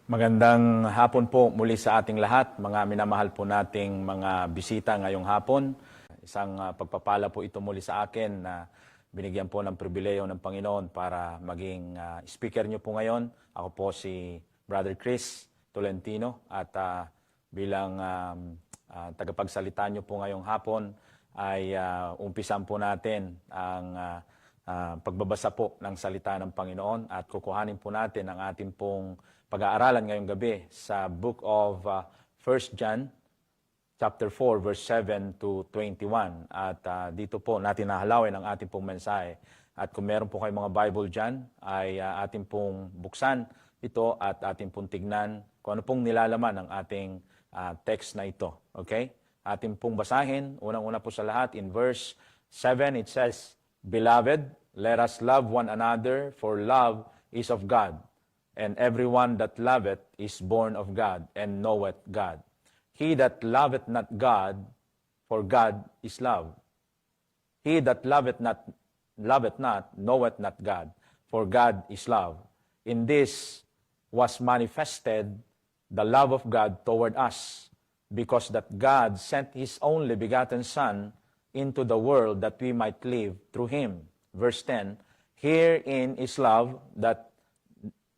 Magandang hapon po muli sa ating lahat, mga minamahal po nating mga bisita ngayong hapon. Isang pagpapala po ito muli sa akin na binigyan po ng pribileyo ng Panginoon para maging speaker niyo po ngayon. Ako po si Brother Chris Tolentino at bilang tagapagsalita niyo po ngayong hapon ay umpisan po natin ang pagbabasa po ng salita ng Panginoon at kukuhanin po natin ang ating pong pag-aaralan ngayong gabi sa book of 1 John chapter 4 verse 7 to 21. At dito po natin nahalawin ang ating pong mensahe. At kung meron po kayong mga Bible dyan, ay ating pong buksan ito at ating pong tignan kung ano pong nilalaman ng ating text na ito. Okay? Ating pong basahin. Unang-una po sa lahat, in verse 7 it says, "Beloved, let us love one another, for love is of God. And everyone that loveth is born of God, and knoweth God. He that loveth not God, for God is love. He that loveth not, knoweth not God, for God is love. In this was manifested the love of God toward us, because that God sent His only begotten Son into the world that we might live through Him." Verse 10, "Herein is love, that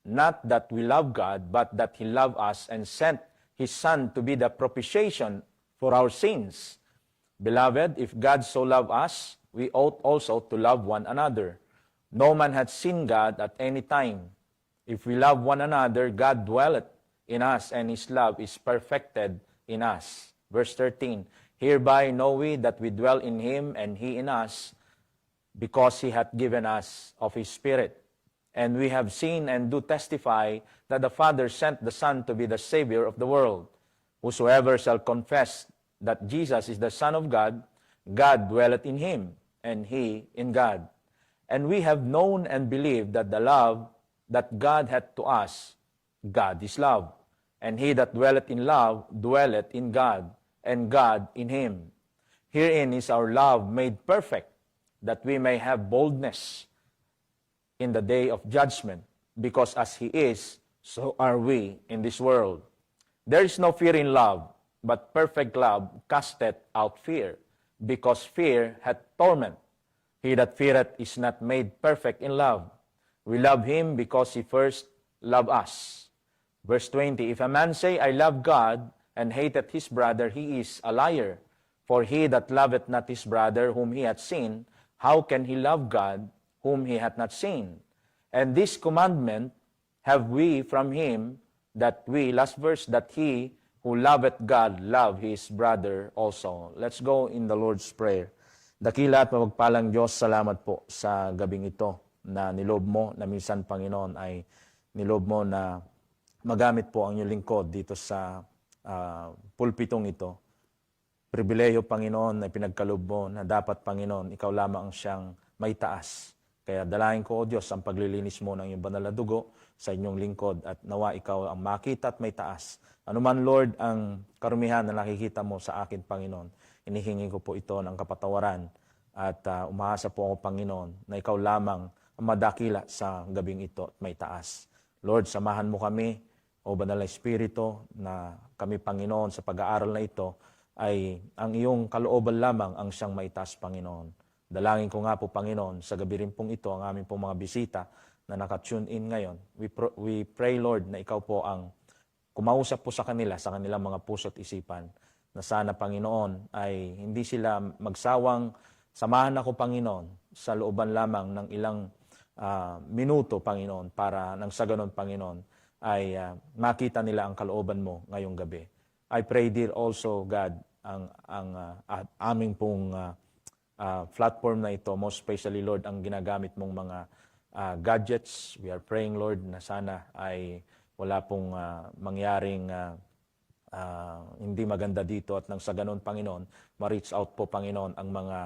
not that we love God, but that He loved us and sent His Son to be the propitiation for our sins. Beloved, if God so loved us, we ought also to love one another. No man hath seen God at any time. If we love one another, God dwelleth in us, and His love is perfected in us." Verse 13, "Hereby know we that we dwell in Him, and He in us, because He hath given us of His Spirit. And we have seen and do testify that the Father sent the Son to be the Savior of the world. Whosoever shall confess that Jesus is the Son of God, God dwelleth in Him, and He in God. And we have known and believed that the love that God hath to us, God is love. And he that dwelleth in love dwelleth in God, and God in him. Herein is our love made perfect, that we may have boldness in the day of judgment, because as He is, so are we in this world. There is no fear in love, but perfect love casteth out fear, because fear hath torment. He that feareth is not made perfect in love. We love Him because He first loved us." Verse 20, "If a man say, I love God, and hateth his brother, he is a liar. For he that loveth not his brother whom he hath seen, how can he love God whom he hath not seen? And this commandment have we from Him, that we," last verse, "that he who loveth God love his brother also." Let's go in the Lord's Prayer. Dakila at mapagpalang Diyos, salamat po sa gabing ito na nilob mo, na minsan, Panginoon, ay nilob mo na magamit po ang iyong lingkod dito sa pulpitong ito. Pribileyo, Panginoon, na pinagkalob mo na dapat, Panginoon, ikaw lamang ang siyang may taas. Kaya dalahin ko, O Diyos, ang paglilinis mo ng iyong banal na dugo sa inyong lingkod, at nawa ikaw ang makita at may taas. Ano man, Lord, ang karumihan na nakikita mo sa akin, Panginoon, inihingi ko po ito ng kapatawaran, at umaasa po ako, Panginoon, na ikaw lamang ang madakila sa gabing ito at may taas. Lord, samahan mo kami, O Banal na Espiritu, na kami, Panginoon, sa pag-aaral na ito, ay ang iyong kalooban lamang ang siyang maitaas, Panginoon. Dalangin ko nga po, Panginoon, sa gabi rin pong ito, ang aming pong mga bisita na naka-tune in ngayon. We pray, Lord, na ikaw po ang kumausap po sa kanila, sa kanilang mga puso at isipan, na sana, Panginoon, ay hindi sila magsawang samahan ako, Panginoon, sa looban lamang ng ilang minuto, Panginoon, para nang sa ganon, Panginoon, ay makita nila ang kalooban mo ngayong gabi. I pray, dear also, God, ang aming pong platform na ito, most especially, Lord, ang ginagamit mong mga gadgets. We are praying, Lord, na sana ay wala pong mangyaring hindi maganda dito, at nang sa ganon, Panginoon, ma-reach out po, Panginoon, ang mga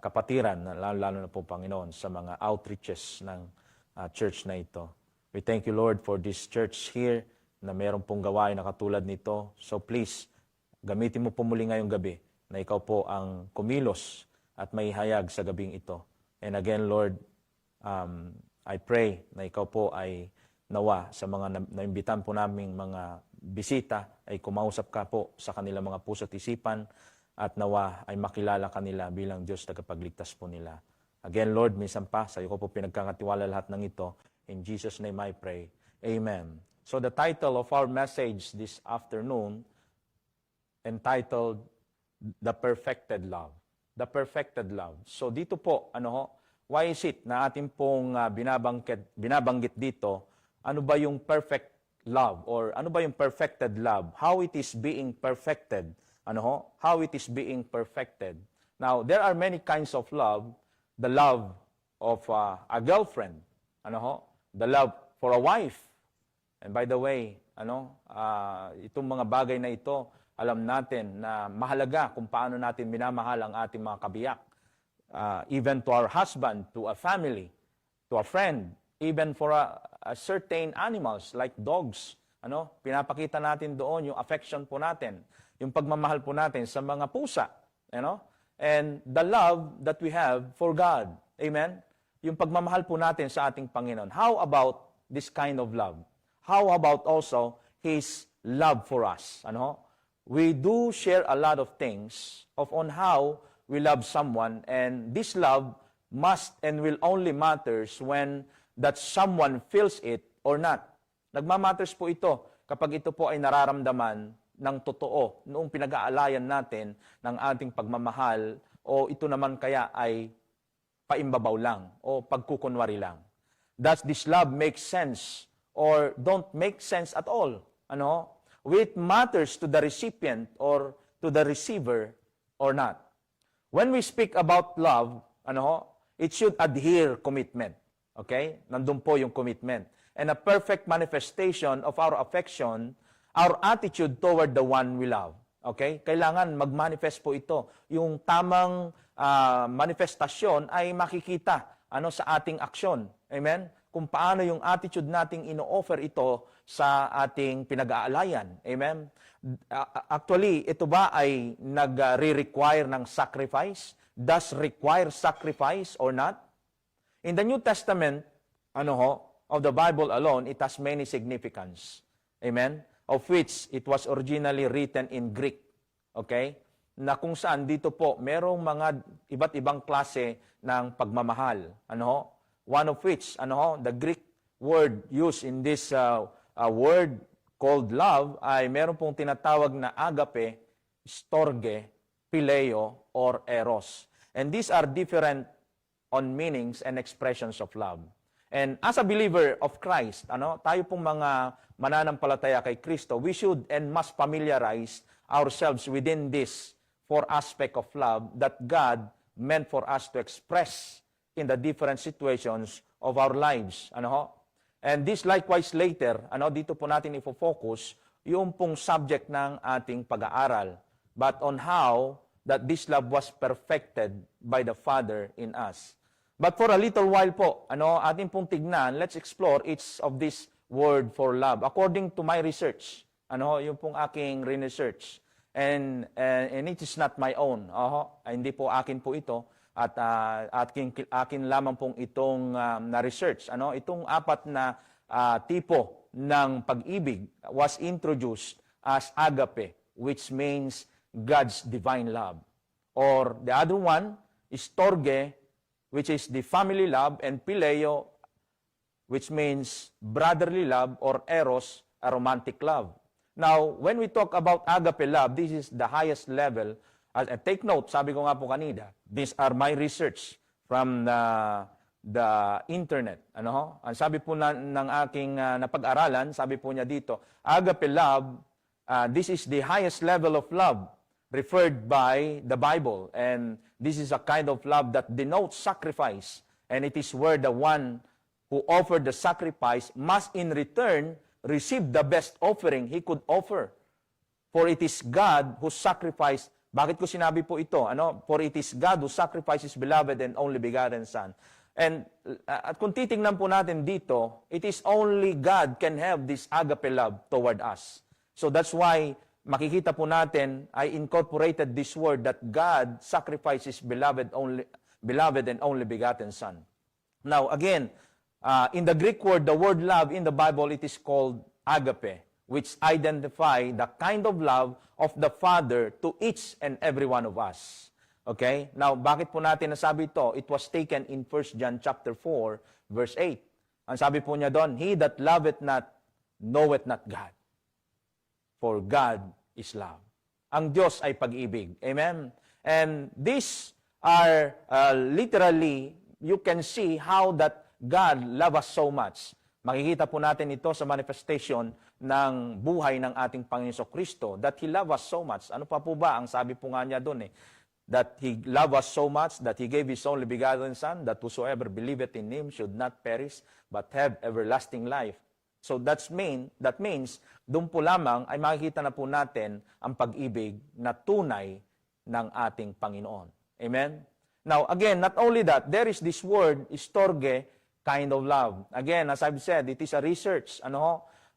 kapatiran, lalo na po, Panginoon, sa mga outreaches ng church na ito. We thank you, Lord, for this church here na meron pong gawain na katulad nito. So please, gamitin mo po muli ngayong gabi na ikaw po ang kumilos at may hayag sa gabing ito. And again, Lord, I pray na ikaw po ay nawa sa mga naimbitan po naming mga bisita ay kumausap ka po sa kanilang mga puso at isipan at nawa ay makilala kanila bilang Diyos tagapagligtas po nila. Again, Lord, minsan pa, sa iyo ko po pinagkakatiwala lahat ng ito. In Jesus' name I pray. Amen. So the title of our message this afternoon, entitled, The Perfected Love. The Perfected Love. So dito po, why is it na ating pong binabanggit dito, ano ba yung perfect love or ano ba yung perfected love? How it is being perfected? How it is being perfected? Now, there are many kinds of love. The love of a girlfriend, the love for a wife. And by the way, itong mga bagay na ito, alam natin na mahalaga kung paano natin minamahal ang ating mga kabiyak. Even to our husband, to a family, to a friend, even for a certain animals like dogs. Pinapakita natin doon yung affection po natin, yung pagmamahal po natin sa mga pusa. And the love that we have for God. Amen? Yung pagmamahal po natin sa ating Panginoon. How about this kind of love? How about also His love for us? We do share a lot of things on how we love someone, and this love must and will only matters when that someone feels it or not. Nagmamatters po ito kapag ito po ay nararamdaman ng totoo noong pinag-aalayan natin ng ating pagmamahal, o ito naman kaya ay paimbabaw lang o pagkukunwari lang. Does this love make sense or don't make sense at all? It matters to the recipient or to the receiver or not. When we speak about love, it should adhere commitment. Okay? Nandun po yung commitment. And a perfect manifestation of our affection, our attitude toward the one we love. Okay? Kailangan mag-manifest po ito. Yung tamang manifestasyon ay makikita sa ating aksyon. Amen? Kung paano yung attitude nating ino-offer ito sa ating pinag-aalayan. Amen? Actually, ito ba ay nag-re-require ng sacrifice? Does require sacrifice or not? In the New Testament, of the Bible alone, it has many significance. Amen? Of which it was originally written in Greek. Okay? Na kung saan dito po, merong mga iba't ibang klase ng pagmamahal. One of which, the Greek word used in this word called love ay meron pong tinatawag na agape, storge, phileo, or eros. And these are different on meanings and expressions of love. And as a believer of Christ, tayo pong mga mananampalataya kay Kristo, we should and must familiarize ourselves within this four aspect of love that God meant for us to express in the different situations of our lives. And this likewise later, dito po natin ifo-focus yung pong subject ng ating pag-aaral, but on how that this love was perfected by the Father in us. But for a little while po, ating pong tignan, let's explore each of this word for love. According to my research, yung pong aking research, and it is not my own. Hindi po akin po ito, at akin lamang pong itong na-research. Itong apat na tipo ng pag-ibig was introduced as agape, which means God's divine love. Or the other one is storge, which is the family love, and phileo, which means brotherly love, or eros, a romantic love. Now, when we talk about agape love, this is the highest level. Take note, sabi ko nga po kanina, these are my research from the internet. Ang sabi po ng aking napag-aralan, sabi po niya dito, agape love, this is the highest level of love referred by the Bible. And this is a kind of love that denotes sacrifice. And it is where the one who offered the sacrifice must in return receive the best offering he could offer. For it is God who sacrificed. Bakit ko sinabi po ito? For it is God who sacrifices beloved and only begotten Son. And at kung titingnan po natin dito, it is only God can have this agape love toward us. So that's why makikita po natin, I incorporated this word that God sacrifices beloved and only begotten Son. Now again, in the Greek word, the word love in the Bible, it is called agape, which identify the kind of love of the Father to each and every one of us. Okay? Now, bakit po natin nasabi ito? It was taken in 1 John chapter 4, verse 8. Ang sabi po niya doon, He that loveth not, knoweth not God. For God is love. Ang Diyos ay pag-ibig. Amen? And these are literally, you can see how that God loves us so much. Makikita po natin ito sa manifestation ng buhay ng ating Panginoon Kristo, that He loves us so much. Ano pa po ba? Ang sabi po nga niya doon that He loved us so much that He gave His only begotten Son, that whosoever believeth in Him should not perish, but have everlasting life. So that means, doon po lamang ay makikita na po natin ang pag-ibig na tunay ng ating Panginoon. Amen? Now, again, not only that, there is this word, storge, kind of love. Again, as I've said, it is a research.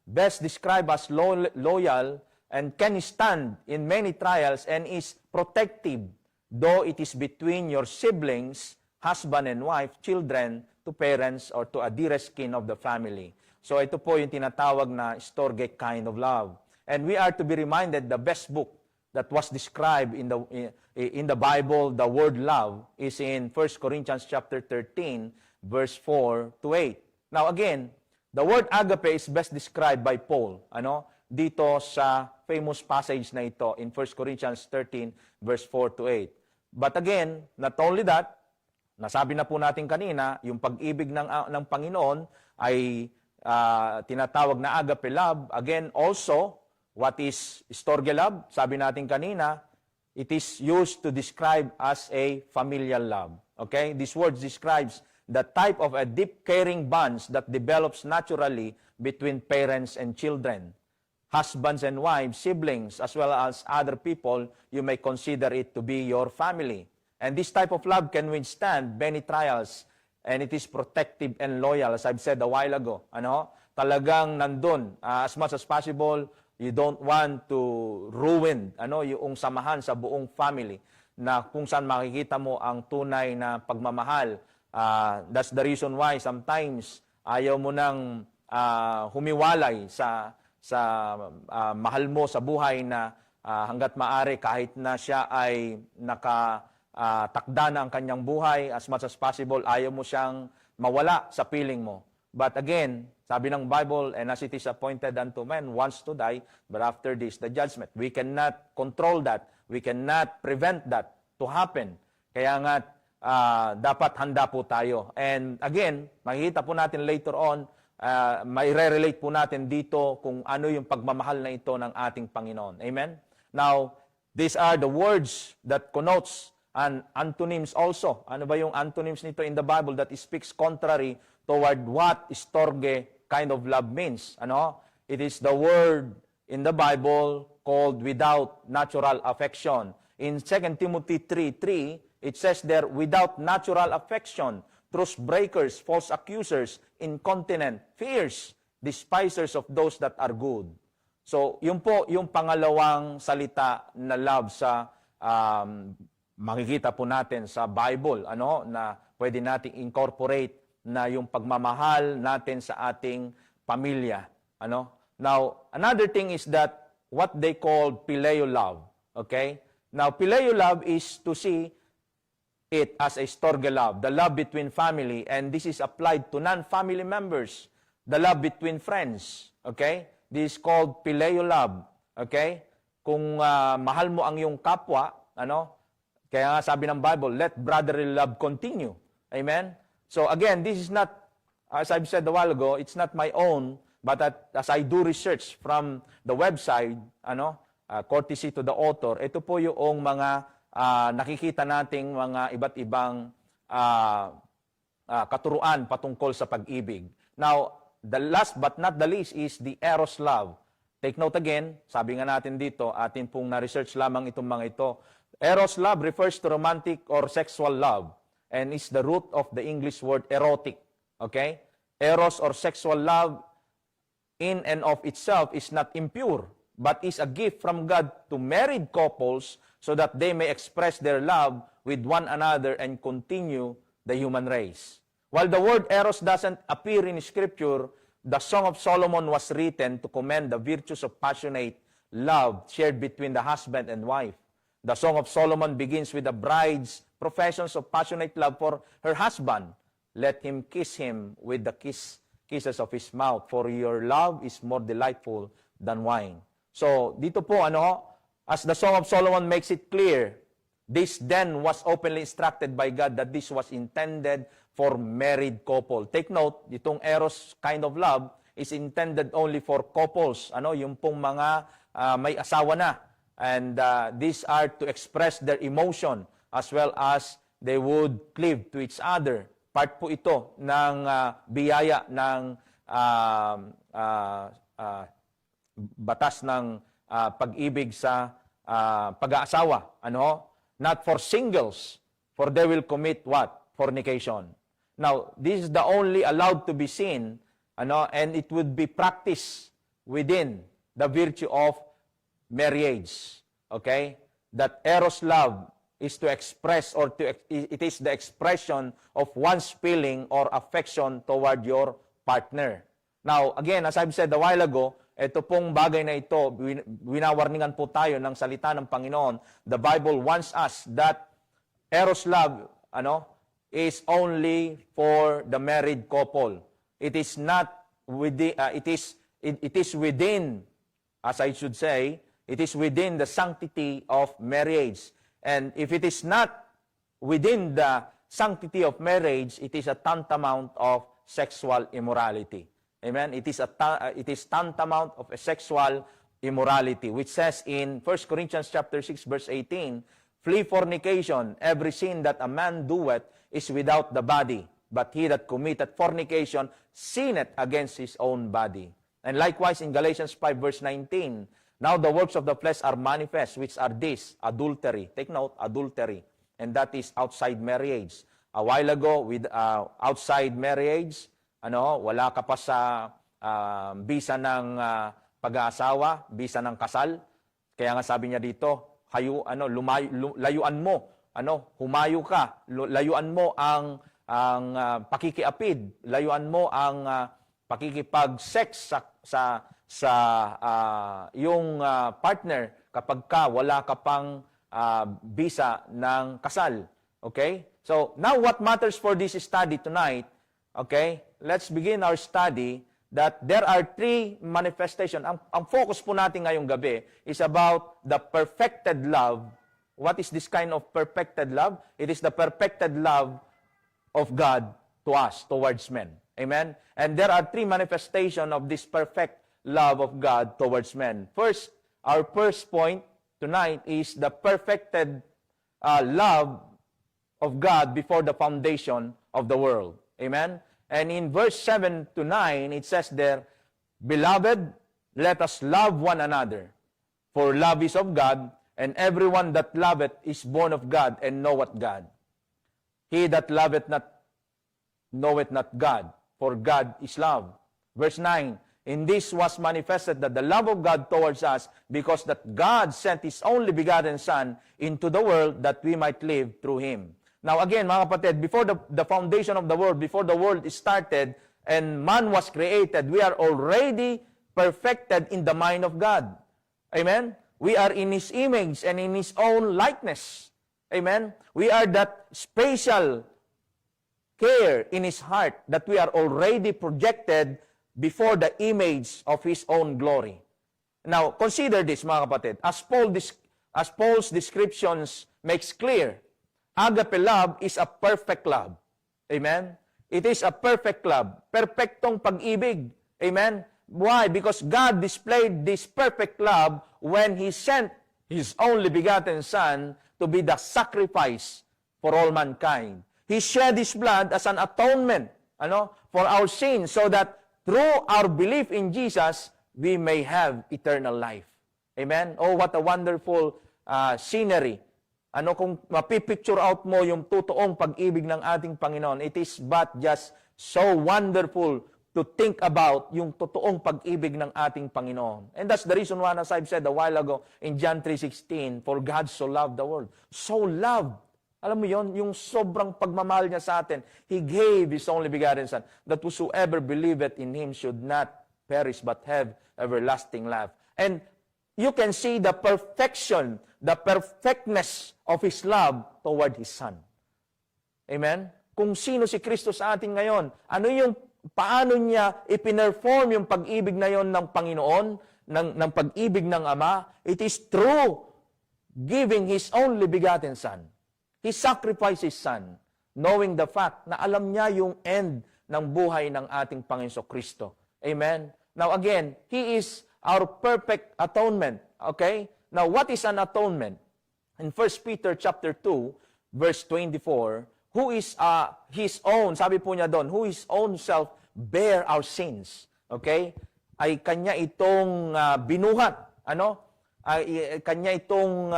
Best described as loyal and can stand in many trials and is protective, though it is between your siblings, husband and wife, children, to parents, or to a dearest kin of the family. So ito po yung tinatawag na storge kind of love. And we are to be reminded the best book that was described in the Bible, the word love, is in 1 Corinthians chapter 13, verse 4 to 8. Now again, the word agape is best described by Paul, dito sa famous passage na ito in 1 Corinthians 13, verse 4 to 8. But again, not only that, nasabi na po natin kanina, yung pag-ibig ng Panginoon ay tinatawag na agape love. Again, also, what is storge love? Sabi natin kanina, it is used to describe as a familial love. Okay? This word describes the type of a deep caring bonds that develops naturally between parents and children, husbands and wives, siblings, as well as other people, you may consider it to be your family. And this type of love can withstand many trials, and it is protective and loyal, as I've said a while ago. Talagang nandun, as much as possible, you don't want to ruin yung samahan sa buong family, na kung saan makikita mo ang tunay na pagmamahal. That's the reason why sometimes ayaw mo nang humiwalay sa mahal mo sa buhay na hanggat maaari kahit na siya ay nakatakda na ang kanyang buhay, as much as possible, ayaw mo siyang mawala sa piling mo. But again, sabi ng Bible, and as it is appointed unto man once to die, but after this, the judgment. We cannot control that. We cannot prevent that to happen. Kaya nga, dapat handa po tayo. And again, makikita po natin later on, may re-relate po natin dito kung ano yung pagmamahal na ito ng ating Panginoon. Amen? Now, these are the words that connotes and antonyms also. Ano ba yung antonyms nito in the Bible that speaks contrary toward what storge kind of love means? It is the word in the Bible called without natural affection. In 2 Timothy 3:3, it says there, without natural affection, truce breakers, false accusers, incontinent, fierce, despisers of those that are good. So, yun po yung pangalawang salita na love sa makikita po natin sa Bible, na pwede nating incorporate na yung pagmamahal natin sa ating pamilya. Now, another thing is that what they call phileo love. Okay? Now, phileo love is to see it as a storge love, the love between family, and this is applied to non-family members, the love between friends. Okay? This is called phileo love. Okay? Kung mahal mo ang iyong kapwa, kaya nga sabi ng Bible, let brotherly love continue. Amen? So again, this is not, as I've said a while ago, it's not my own, but as I do research from the website, courtesy to the author, ito po yung mga nakikita nating mga iba't ibang katuruan patungkol sa pag-ibig. Now, the last but not the least is the eros love. Take note again, sabi nga natin dito, atin pong na-research lamang itong mga ito. Eros love refers to romantic or sexual love and is the root of the English word erotic. Okay? Eros or sexual love in and of itself is not impure, but is a gift from God to married couples so that they may express their love with one another and continue the human race. While the word eros doesn't appear in Scripture, the Song of Solomon was written to commend the virtues of passionate love shared between the husband and wife. The Song of Solomon begins with the bride's professions of passionate love for her husband. Let him kiss him with the kisses of his mouth, for your love is more delightful than wine. So, dito po, as the Song of Solomon makes it clear, this then was openly instructed by God that this was intended for married couple. Take note, itong eros kind of love is intended only for couples, yung pong mga may asawa na. And these are to express their emotion as well as they would cleave to each other. Part po ito ng biyaya ng batas ng pag-ibig sa pag-aasawa. Not for singles, for they will commit what? Fornication. Now, this is the only allowed to be seen, and it would be practiced within the virtue of marriage. Okay? That eros love is to express, or it is the expression of one's feeling or affection toward your partner. Now, again, as I've said a while ago, ito pong bagay na ito, winawarningan po tayo ng salita ng Panginoon. The Bible wants us that eros love, is only for the married couple. It is not within, it is within, as I should say, it is within the sanctity of marriage. And if it is not within the sanctity of marriage, it is a tantamount of sexual immorality. Amen? It is tantamount of a sexual immorality, which says in 1 Corinthians chapter 6, verse 18, flee fornication, every sin that a man doeth is without the body, but he that committeth fornication sinneth against his own body. And likewise in Galatians 5, verse 19, now the works of the flesh are manifest, which are this, adultery. Take note, adultery. And that is outside marriage. A while ago, with outside marriage, wala ka pa sa bisa ng pag-aasawa, bisa ng kasal. Kaya nga sabi niya dito, layuan mo, humayo ka, layuan mo ang pakikiapid, layuan mo ang pakikipag-sex sa yung partner kapag wala ka pang bisa ng kasal. Okay? So, now what matters for this study tonight, okay, let's begin our study that there are three manifestations. Ang focus po natin ngayong gabi is about the perfected love. What is this kind of perfected love? It is the perfected love of God to us, towards men. Amen? And there are three manifestations of this perfect love of God towards men. First, our first point tonight is the perfected love of God before the foundation of the world. Amen? And in verse 7 to 9, it says there, Beloved, let us love one another, for love is of God, and everyone that loveth is born of God and knoweth God. He that loveth not knoweth not God, for God is love. Verse 9, In this was manifested that the love of God towards us, because that God sent His only begotten Son into the world that we might live through Him. Now again, mga kapatid, before the foundation of the world, before the world started and man was created, we are already perfected in the mind of God. Amen? We are in His image and in His own likeness. Amen? We are that special care in His heart that we are already projected before the image of His own glory. Now, consider this, mga kapatid. As Paul's descriptions makes clear, agape love is a perfect love. Amen? It is a perfect love. Perfectong pag-ibig. Amen? Why? Because God displayed this perfect love when He sent His only begotten Son to be the sacrifice for all mankind. He shed His blood as an atonement for our sins, so that through our belief in Jesus, we may have eternal life. Amen? Oh, what a wonderful scenery. Kung mapipicture out mo yung totoong pag-ibig ng ating Panginoon, it is but just so wonderful to think about yung totoong pag-ibig ng ating Panginoon. And that's the reason why, as I've said a while ago in John 3:16, for God so loved the world. So loved. Alam mo yon, yung sobrang pagmamahal niya sa atin. He gave His only begotten Son, that whosoever believeth in Him should not perish but have everlasting life. And you can see the perfection, the perfectness of His love toward His Son. Amen? Kung sino si Kristo sa atin ngayon, paano niya ipinerform yung pag-ibig na yon ng Panginoon, ng pag-ibig ng Ama? It is through giving His only begotten Son. He sacrificed His Son, knowing the fact na alam niya yung end ng buhay ng ating Panginoon Kristo. Amen? Now again, He is our perfect atonement. Okay? Now what is an atonement? In 1 Peter chapter 2, verse 24, who is His own, sabi po niya doon, who His own self bear our sins. Okay? Ay kanya itong binuhat. Ano? Kanya itong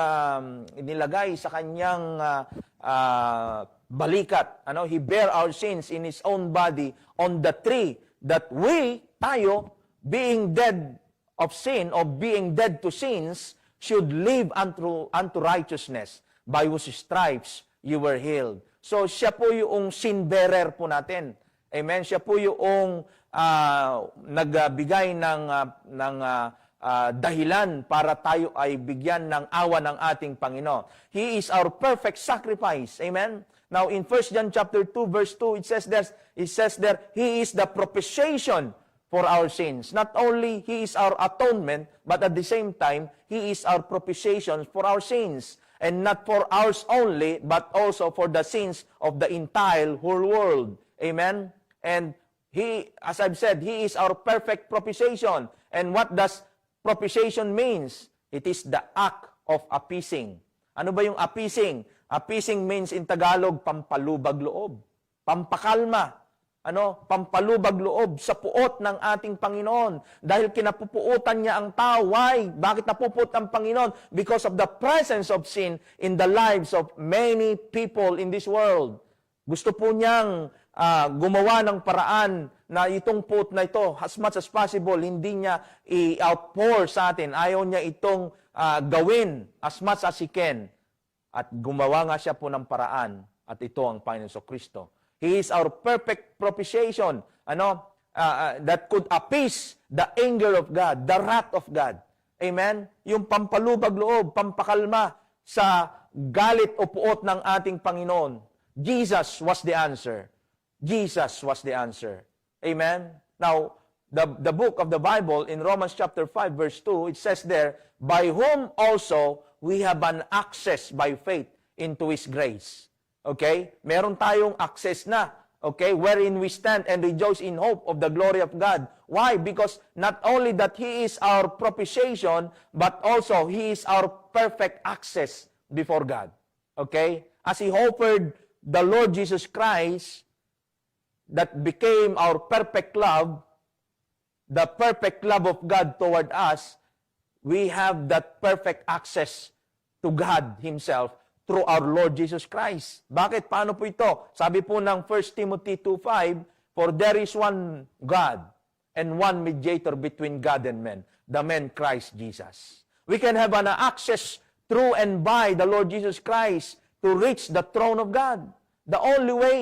nilagay sa kanyang balikat. He bear our sins in His own body on the tree, that we, tayo, being dead of sin, or being dead to sins, should live unto righteousness, by whose stripes you were healed. So, siya po yung sin bearer po natin. Amen? Siya po yung nagbigay ng dahilan para tayo ay bigyan ng awa ng ating Panginoon. He is our perfect sacrifice. Amen? Now, in 1 John chapter 2, verse 2, it says there, He is the propitiation for our sins. Not only He is our atonement, but at the same time, He is our propitiation for our sins. And not for ours only, but also for the sins of the entire whole world. Amen? And He, as I've said, He is our perfect propitiation. And what does propitiation means? It is the act of appeasing. Ano ba yung appeasing? Appeasing means in Tagalog, pampalubag loob. Pampakalma. Pampalubag loob sa puot ng ating Panginoon. Dahil kinapupuutan niya ang tao. Why? Bakit napupuot ang Panginoon? Because of the presence of sin in the lives of many people in this world. Gusto po niyang gumawa ng paraan na itong puot na ito, as much as possible, hindi niya i-outpour sa atin. Ayaw niya itong gawin as much as He can. At gumawa nga siya po ng paraan. At ito ang Panginoon Kristo. He is our perfect propitiation. That could appease the anger of God, the wrath of God. Amen? Yung pampalubag loob, pampakalma sa galit o puot ng ating Panginoon. Jesus was the answer. Jesus was the answer. Amen? Now, the book of the Bible in Romans chapter 5 verse 2, it says there, by whom also we have an access by faith into His grace. Okay? Meron tayong access na. Okay? Wherein we stand and rejoice in hope of the glory of God. Why? Because not only that He is our propitiation, but also He is our perfect access before God. Okay? As He offered the Lord Jesus Christ, that became our perfect love, the perfect love of God toward us, we have that perfect access to God Himself through our Lord Jesus Christ. Bakit? Paano po ito? Sabi po ng 1 Timothy 2:5, for there is one God and one mediator between God and men, the man Christ Jesus. We can have an access through and by the Lord Jesus Christ to reach the throne of God. The only way.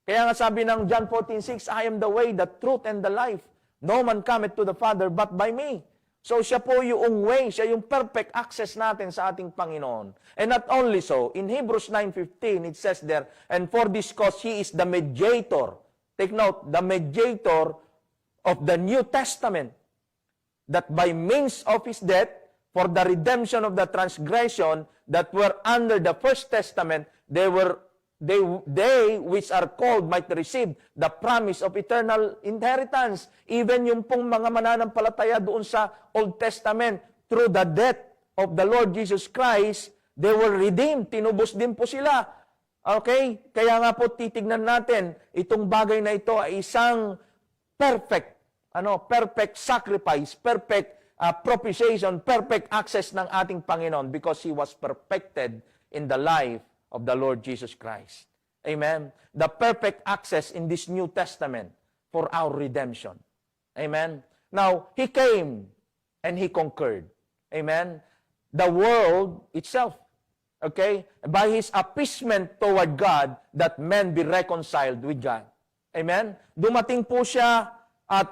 Kaya nga sabi ng John 14:6, I am the way, the truth, and the life. No man cometh to the Father but by me. So siya po yung way, siya yung perfect access natin sa ating Panginoon. And not only so, in Hebrews 9:15, it says there, and for this cause He is the mediator. Take note, the mediator of the New Testament, that by means of His death, for the redemption of the transgression that were under the First Testament, they which are called might receive the promise of eternal inheritance. Even yung pong mga mananampalataya doon sa Old Testament, through the death of the Lord Jesus Christ, they were redeemed. Tinubos din po sila. Okay? Kaya nga po titignan natin, itong bagay na ito ay isang perfect sacrifice, perfect propitiation, perfect access ng ating Panginoon because He was perfected in the life of the Lord Jesus Christ. Amen? The perfect access in this New Testament for our redemption. Amen? Now, He came and He conquered. Amen? The world itself. Okay? By His appeasement toward God, that men be reconciled with God. Amen? Dumating po siya at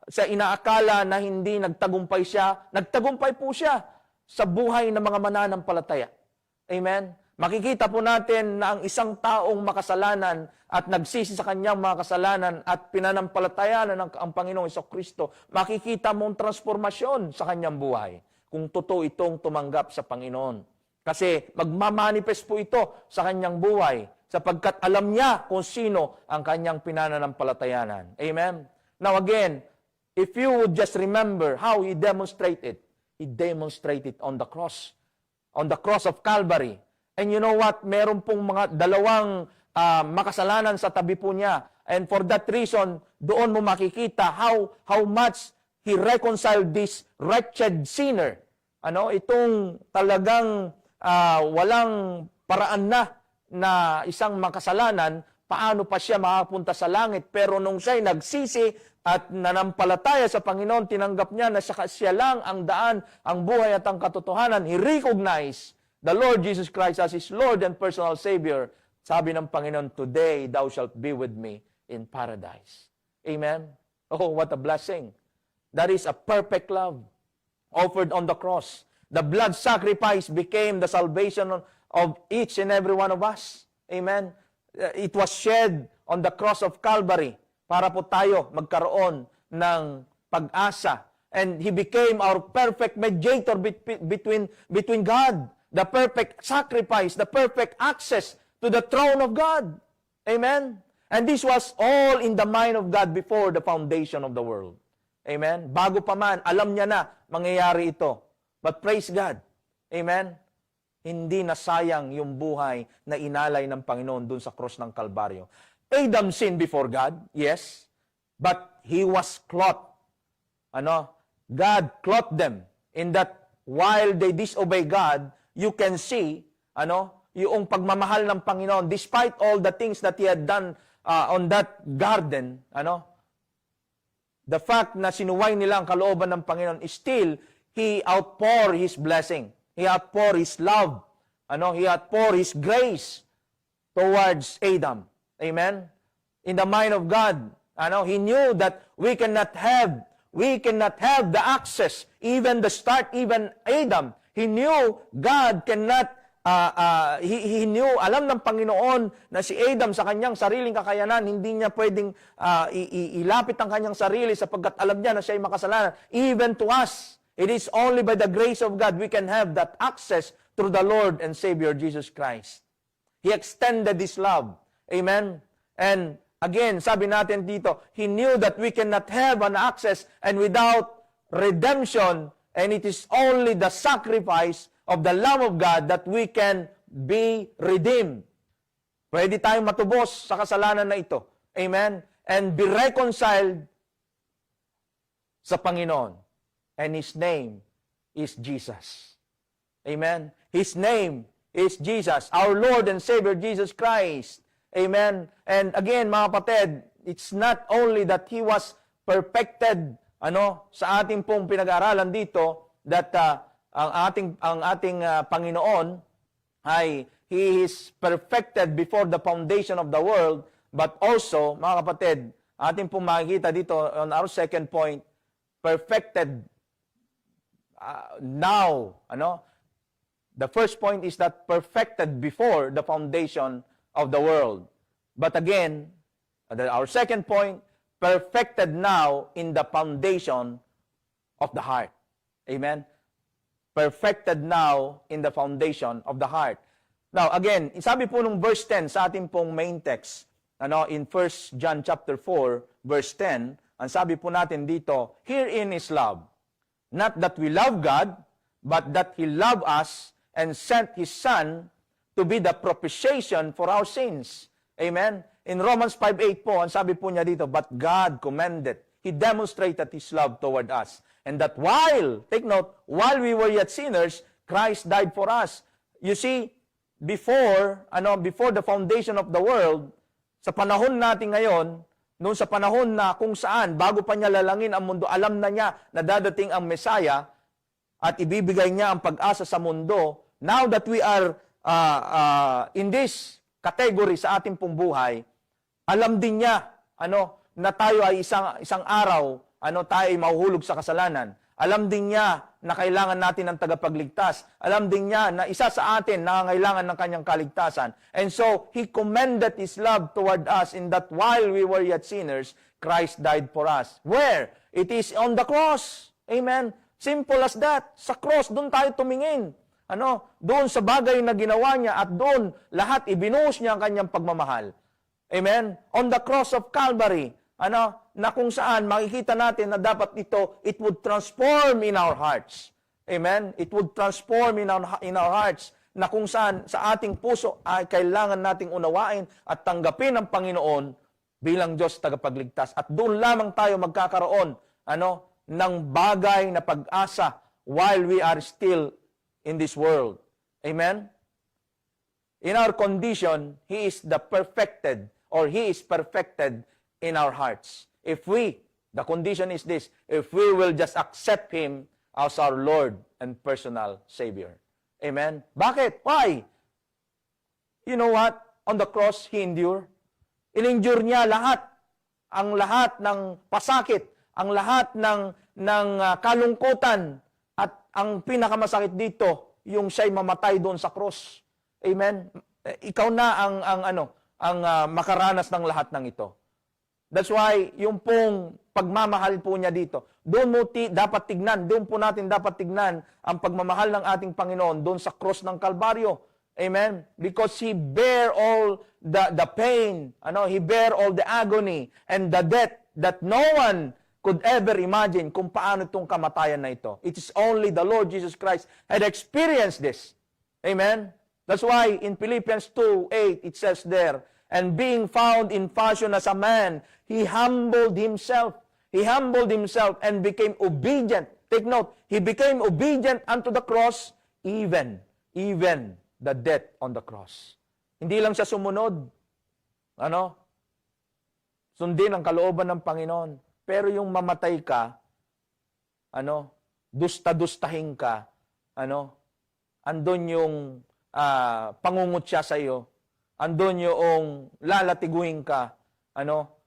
sa inaakala na hindi nagtagumpay siya, nagtagumpay po siya sa buhay ng mga mananampalataya. Amen? Makikita po natin na ang isang taong makasalanan at nagsisi sa kanyang mga kasalanan at pinanampalatayanan ang Panginoong Jesucristo, makikita mong transformasyon sa kanyang buhay kung totoo itong tumanggap sa Panginoon. Kasi magmamanifest po ito sa kanyang buhay sapagkat alam niya kung sino ang kanyang pinanampalatayanan. Amen? Now again, if you would just remember how He demonstrated on the cross of Calvary. And you know what? Meron pong mga dalawang makasalanan sa tabi po niya. And for that reason, doon mo makikita how much He reconciled this wretched sinner. Itong talagang walang paraan na isang makasalanan, paano pa siya makapunta sa langit. Pero nung siya'y nagsisi at nanampalataya sa Panginoon, tinanggap niya na siya lang ang daan, ang buhay at ang katotohanan. He recognized the Lord Jesus Christ as His Lord and personal Savior. Sabi ng Panginoon, today thou shalt be with me in paradise. Amen? Oh, what a blessing. That is a perfect love offered on the cross. The blood sacrifice became the salvation of each and every one of us. Amen? It was shed on the cross of Calvary para po tayo magkaroon ng pag-asa. And He became our perfect mediator between God, the perfect sacrifice, the perfect access to the throne of God. Amen? And this was all in the mind of God before the foundation of the world. Amen? Bago pa man, alam niya na mangyayari ito. But praise God. Amen? Hindi nasayang yung buhay na inalay ng Panginoon dun sa cross ng Kalbaryo. Adam sinned before God, yes, but he was clothed. God clothed them in that while they disobey God, you can see, yung pagmamahal ng Panginoon, despite all the things that He had done on that garden, the fact na sinuway nila ang kalooban ng Panginoon, still, He outpoured His blessing. He outpoured His love. He outpoured His grace towards Adam. Amen? In the mind of God, He knew that we cannot have the access, even the start, even Adam. He knew God cannot, he knew, alam ng Panginoon na si Adam sa kanyang sariling kakayanan, hindi niya pwedeng ilapit ang kanyang sarili sapagkat alam niya na siya ay makasalanan. Even to us, it is only by the grace of God we can have that access through the Lord and Savior Jesus Christ. He extended His love. Amen? And again, sabi natin dito, He knew that we cannot have an access and without redemption. And it is only the sacrifice of the Lamb of God that we can be redeemed. Pwede tayong matubos sa kasalanan na ito. Amen? And be reconciled sa Panginoon. And His name is Jesus. Amen? His name is Jesus, our Lord and Savior Jesus Christ. Amen? And again, mga kapatid, it's not only that He was perfected sa ating pong pinag-aaralan dito that ang ating Panginoon ay He is perfected before the foundation of the world, but also, mga kapatid, ating pong makikita dito on our second point, perfected now. The first point is that perfected before the foundation of the world. But again, our second point, perfected now in the foundation of the heart. Amen? Perfected now in the foundation of the heart. Now, again, sabi po nung verse 10 sa ating pong main text, in 1 John chapter 4, verse 10, ang sabi po natin dito, herein is love. Not that we love God, but that He loved us and sent His Son to be the propitiation for our sins. Amen? In Romans 5:8 po, ang sabi po niya dito, but God commended, He demonstrated His love toward us. And that while, take note, while we were yet sinners, Christ died for us. You see, before the foundation of the world, sa panahon natin ngayon, noon sa panahon na kung saan, bago pa niya lalangin ang mundo, alam na niya na dadating ang Messiah at ibibigay niya ang pag-asa sa mundo. Now that we are in this category sa ating pong buhay, alam din niya na tayo ay isang araw tayo ay mahuhulog sa kasalanan. Alam din niya na kailangan natin ng tagapagligtas. Alam din niya na isa sa atin nangangailangan ng kanyang kaligtasan. And so, He commended His love toward us in that while we were yet sinners, Christ died for us. Where? It is on the cross. Amen? Simple as that. Sa cross, doon tayo tumingin. Doon sa bagay na ginawa niya at doon lahat ibinuhos niya ang kanyang pagmamahal. Amen? On the cross of Calvary, na kung saan makikita natin na dapat ito, it would transform in our hearts. Amen? It would transform in our hearts, na kung saan sa ating puso ay kailangan nating unawain at tanggapin ang Panginoon bilang Diyos tagapagligtas. At doon lamang tayo magkakaroon ng bagay na pag-asa while we are still in this world. Amen? In our condition, He is the perfected, or He is perfected in our hearts. If the condition is this, if we will just accept Him as our Lord and personal Savior. Amen? Bakit? Why? You know what? On the cross, He endured. In-endure niya lahat. Ang lahat ng pasakit, ang lahat ng kalungkutan, at ang pinakamasakit dito, yung siya'y mamatay doon sa cross. Amen? Ikaw na ang makaranas ng lahat ng ito. That's why, yung pong pagmamahal po niya dito, doon mo dapat tignan, doon po natin dapat tignan ang pagmamahal ng ating Panginoon doon sa cross ng Kalbaryo. Amen? Because He bear all the pain, He bear all the agony and the death that no one could ever imagine kung paano itong kamatayan na ito. It is only the Lord Jesus Christ had experienced this. Amen? That's why in Philippians 2:8 it says there, and being found in fashion as a man, He humbled Himself. He humbled Himself and became obedient. Take note, He became obedient unto the cross, even the death on the cross. Hindi lang siya sumunod. Sundin ang kalooban ng Panginoon. Pero yung mamatay ka, dusta-dustahin ka, andun yung pangungutya sa iyo, andun yung lalatiguhin ka,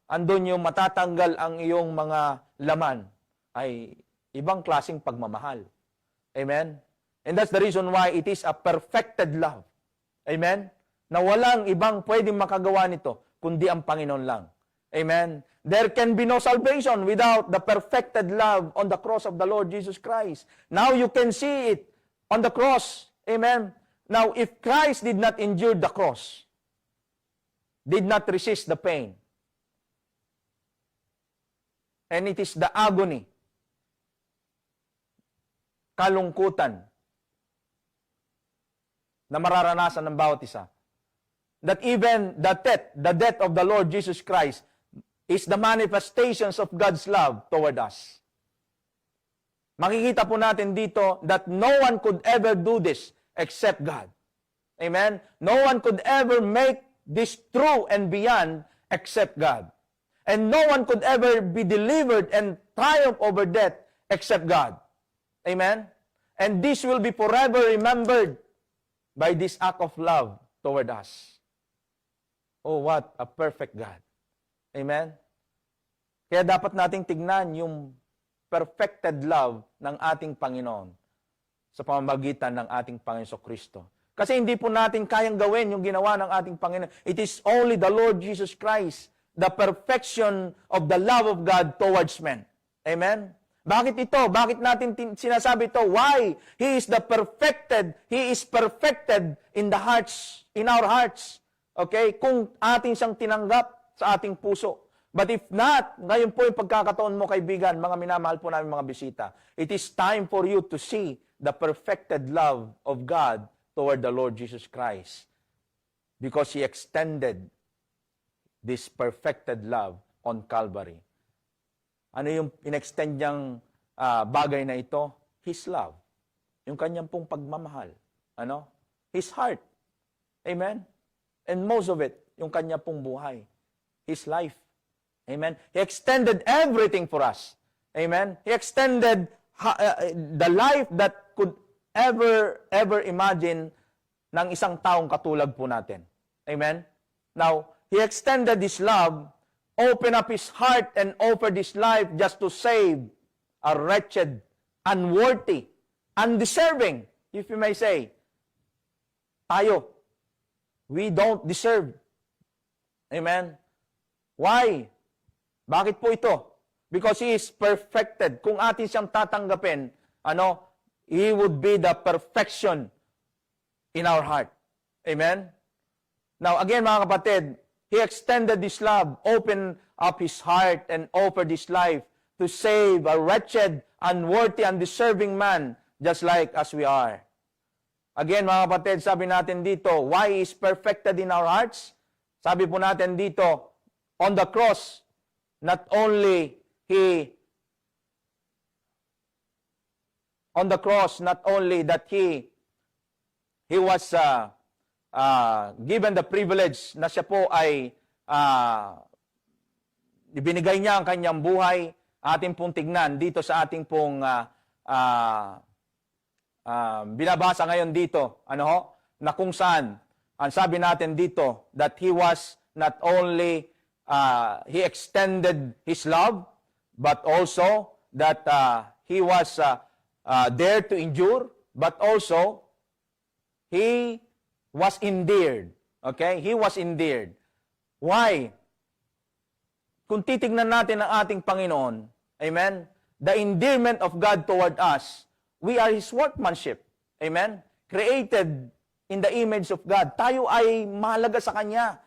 andun yung matatanggal ang iyong mga laman, ay ibang klaseng pagmamahal. Amen? And that's the reason why it is a perfected love. Amen? Na walang ibang pwedeng makagawa nito, kundi ang Panginoon lang. Amen? There can be no salvation without the perfected love on the cross of the Lord Jesus Christ. Now you can see it on the cross. Amen? Now, if Christ did not endure the cross, did not resist the pain, and it is the agony, kalungkutan, na mararanasan ng bawat isa, that even the death of the Lord Jesus Christ is the manifestations of God's love toward us. Makikita po natin dito that no one could ever do this except God. Amen? No one could ever make this true and beyond except God. And no one could ever be delivered and triumph over death except God. Amen? And this will be forever remembered by this act of love toward us. Oh, what a perfect God. Amen? Kaya dapat nating tignan yung perfected love ng ating Panginoon sa pamamagitan ng ating Panginoon Kristo. Kasi hindi po natin kayang gawin yung ginawa ng ating Panginoon. It is only the Lord Jesus Christ, the perfection of the love of God towards men. Amen? Bakit ito? Bakit natin sinasabi ito? Why? He is perfected in the hearts, in our hearts. Okay? Kung ating siyang tinanggap sa ating puso. But if not, ngayon po yung pagkakataon mo, kaibigan, mga minamahal po namin mga bisita, it is time for you to see the perfected love of God toward the Lord Jesus Christ. Because He extended this perfected love on Calvary. Ano yung in-extend niyang bagay na ito? His love. Yung kanyang pong pagmamahal. His heart. Amen? And most of it, yung kanya pong buhay. His life. Amen? He extended everything for us. Amen? He extended the life that could ever imagine ng isang taong katulad po natin. Amen? Now, He extended His love, opened up His heart, and offered His life just to save a wretched, unworthy, undeserving, if you may say. Tayo, we don't deserve. Amen? Why? Bakit po ito? Because He is perfected. Kung atin siyang tatanggapin, He would be the perfection in our heart. Amen? Now, again, mga kapatid, He extended His love, opened up His heart, and offered His life to save a wretched, unworthy, undeserving man, just like as we are. Again, mga kapatid, sabi natin dito, why is perfected in our hearts? Sabi po natin dito, on the cross, not only that He was given the privilege na siya po ay ibinigay niya ang kanyang buhay, ating pong tignan dito sa ating pong binabasa ngayon dito, na kung saan, ang sabi natin dito, that He was not only, He extended His love, but also that He was there to endure, but also, He was endeared. Okay? He was endeared. Why? Kung titignan natin ang ating Panginoon, amen, the endearment of God toward us, we are His workmanship. Amen? Created in the image of God. Tayo ay mahalaga sa Kanya.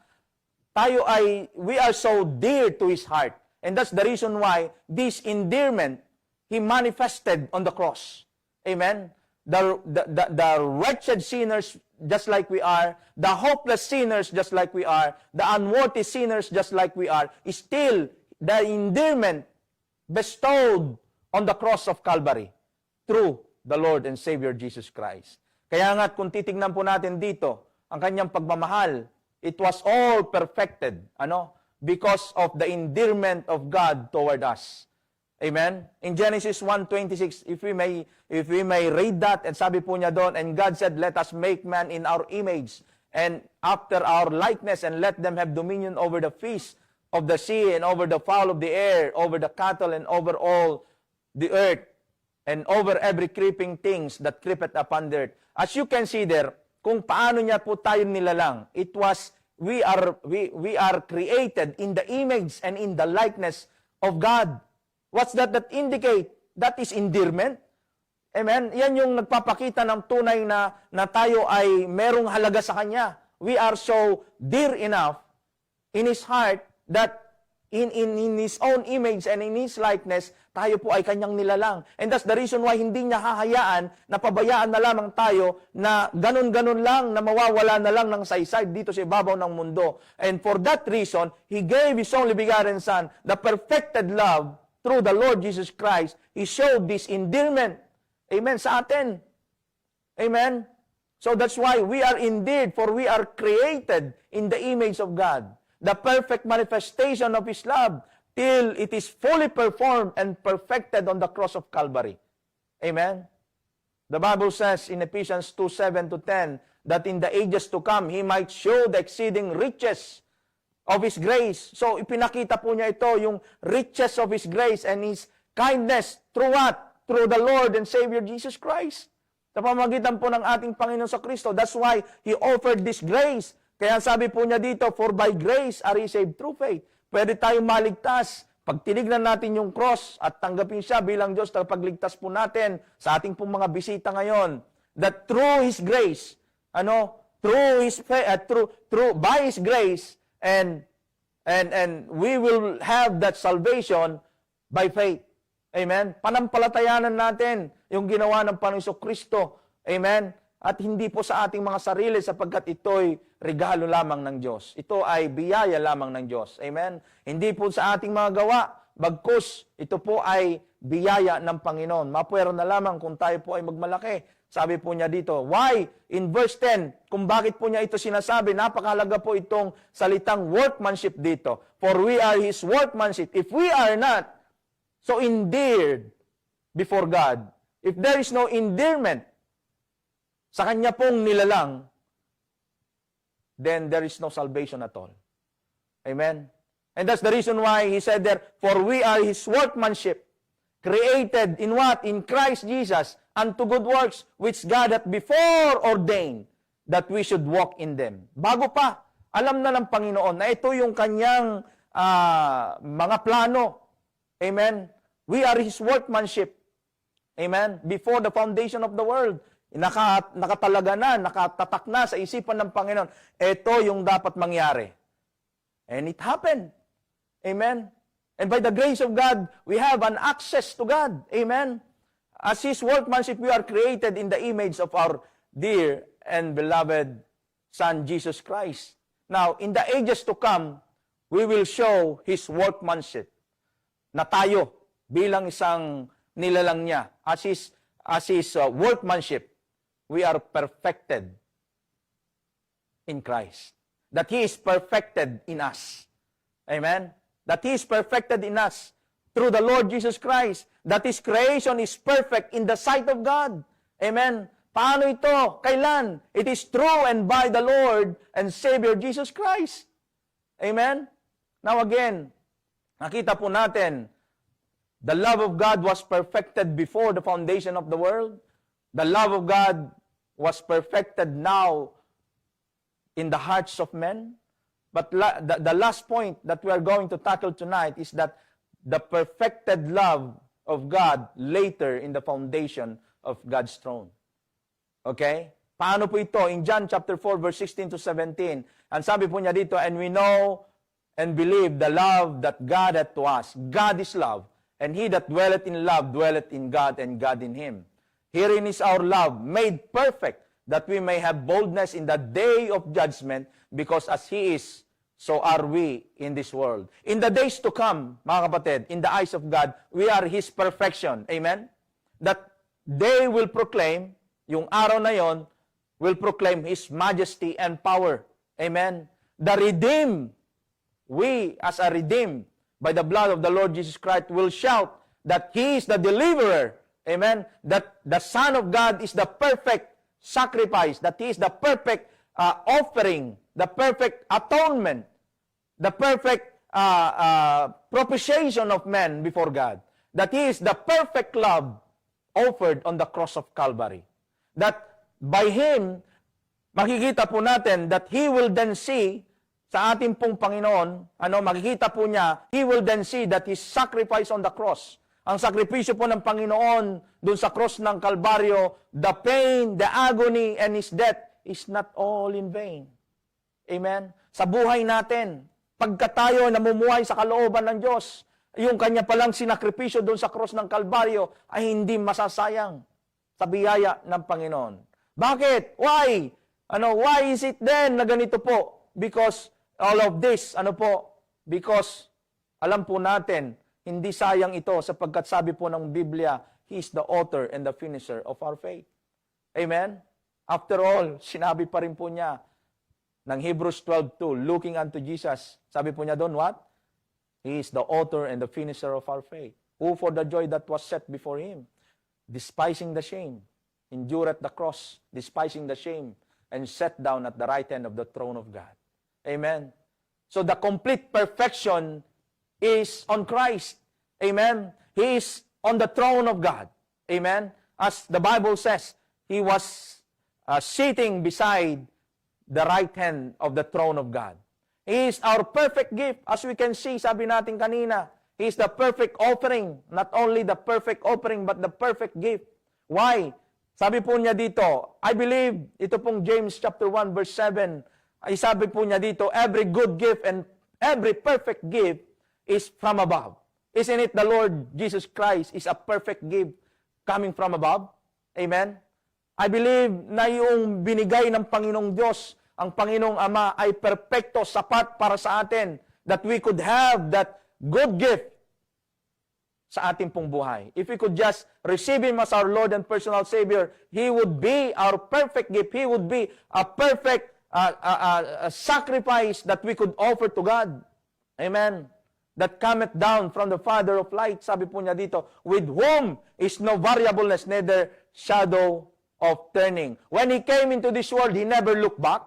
We are so dear to His heart. And that's the reason why this endearment, He manifested on the cross. Amen? The wretched sinners, just like we are, the hopeless sinners, just like we are, the unworthy sinners, just like we are, is still the endearment bestowed on the cross of Calvary through the Lord and Savior Jesus Christ. Kaya nga, kung titignan po natin dito, ang kanyang pagmamahal, it was all perfected, because of the endearment of God toward us. Amen? In Genesis 1:26, if we may read that, and sabi po niya doon, and God said, let us make man in our image, and after our likeness, and let them have dominion over the fish of the sea, and over the fowl of the air, over the cattle, and over all the earth, and over every creeping things that creepeth upon the earth. As you can see there, kung paano niya po tayo nilalang, it was, we are created in the image and in the likeness of God. What's that indicate? That is endearment. Amen? Yan yung nagpapakita ng tunay na tayo ay merong halaga sa Kanya. We are so dear enough in His heart that in His own image and in His likeness, tayo po ay Kanyang nilalang. And that's the reason why hindi niya hahayaan na pabayaan na lamang tayo na ganun-ganun lang, na mawawala na lang ng saysay dito sa ibabaw ng mundo. And for that reason, He gave His only begotten Son, the perfected love, through the Lord Jesus Christ. He showed this endearment. Amen, sa atin. Amen? So that's why we are endeared, for we are created in the image of God. The perfect manifestation of His love till it is fully performed and perfected on the cross of Calvary. Amen? The Bible says in Ephesians 2:7-10 that in the ages to come, He might show the exceeding riches of His grace. So, ipinakita po niya ito, yung riches of His grace and His kindness. Through what? Through the Lord and Savior Jesus Christ. Sa pamamagitan po ng ating Panginoon sa Kristo. That's why He offered this grace. Kaya sabi po niya dito, for by grace are ye saved through faith. Pwede tayong maligtas. Pag tinignan natin yung cross at tanggapin siya bilang Diyos, pagligtas po natin sa ating pong mga bisita ngayon, that through His grace, by His grace, and we will have that salvation by faith. Amen? Panampalatayanan natin yung ginawa ng Panginoong Kristo. Amen? At hindi po sa ating mga sarili sapagkat ito'y regalo lamang ng Diyos. Ito ay biyaya lamang ng Diyos. Amen? Hindi po sa ating mga gawa, bagkus ito po ay biyaya ng Panginoon. Mapwera na lamang kung tayo po ay magmalaki. Sabi po niya dito, why? In verse 10, kung bakit po niya ito sinasabi, napakahalaga po itong salitang workmanship dito. For we are His workmanship. If we are not so endeared before God, if there is no endearment sa Kanya pong nilalang, then there is no salvation at all. Amen? And that's the reason why he said there, for we are his workmanship, created in what? In Christ Jesus, unto good works, which God hath before ordained, that we should walk in them. Bago pa, alam na ng Panginoon na ito yung kanyang mga plano. Amen? We are his workmanship. Amen? Before the foundation of the world. Nakatalaga na, nakatatak na sa isipan ng Panginoon. Ito yung dapat mangyari. And it happened. Amen? And by the grace of God, we have an access to God. Amen? As his workmanship, we are created in the image of our dear and beloved Son, Jesus Christ. Now, in the ages to come, we will show his workmanship na tayo bilang isang nilalang niya as his workmanship, we are perfected in Christ. That he is perfected in us. Amen? That he is perfected in us through the Lord Jesus Christ. That his creation is perfect in the sight of God. Amen? Paano ito? Kailan? It is through and by the Lord and Savior Jesus Christ. Amen? Now again, nakita po natin, the love of God was perfected before the foundation of the world. The love of God was perfected now in the hearts of men. But the last point that we are going to tackle tonight is that the perfected love of God later in the foundation of God's throne. Okay? Paano po ito? In John chapter 4, verse 16 to 17, ang sabi po niya dito, and we know and believe the love that God hath to us. God is love, and he that dwelleth in love dwelleth in God, and God in him. Herein is our love, made perfect, that we may have boldness in the day of judgment, because as he is, so are we in this world. In the days to come, mga kapatid, in the eyes of God, we are his perfection. Amen? That they will proclaim, yung araw na yon, will proclaim his majesty and power. Amen? The redeemed, we as a redeemed by the blood of the Lord Jesus Christ will shout that he is the deliverer. Amen? That the Son of God is the perfect sacrifice, that he is the perfect offering, the perfect atonement, the perfect propitiation of men before God. That he is the perfect love offered on the cross of Calvary. That by him, makikita po natin that he will then see sa ating pong Panginoon, makikita po niya, he will then see that his sacrifice on the cross, ang sakripisyo po ng Panginoon dun sa cross ng Kalbaryo, the pain, the agony, and his death is not all in vain. Amen? Sa buhay natin, pagka tayo namumuhay sa kalooban ng Diyos, yung kanya palang sinakripisyo dun sa cross ng Kalbaryo ay hindi masasayang sa biyaya ng Panginoon. Bakit? Why? Why is it then na ganito po? Because all of this, because alam po natin, hindi sayang ito sapagkat sabi po ng Biblia, he is the author and the finisher of our faith. Amen? After all, sinabi pa rin po niya ng Hebrews 12:2, looking unto Jesus, sabi po niya doon, what? He is the author and the finisher of our faith, who for the joy that was set before him, despising the shame, endureth the cross, despising the shame, and sat down at the right hand of the throne of God. Amen? So the complete perfection is on Christ. Amen? He is on the throne of God. Amen? As the Bible says, he was sitting beside the right hand of the throne of God. He is our perfect gift. As we can see, sabi natin kanina, he is the perfect offering. Not only the perfect offering, but the perfect gift. Why? Sabi po niya dito, I believe, ito pong James chapter 1 verse 7, ay sabi po niya dito, every good gift and every perfect gift is from above. Isn't it the Lord Jesus Christ is a perfect gift coming from above? Amen? I believe na yung binigay ng Panginoong Diyos, ang Panginoong Ama ay perpekto, sapat para sa atin, that we could have that good gift sa ating pong buhay. If we could just receive Him as our Lord and personal Savior, He would be our perfect gift. He would be a perfect sacrifice that we could offer to God. Amen. That cometh down from the Father of light, sabi po niya dito, with whom is no variableness, neither shadow of turning. When He came into this world, He never looked back.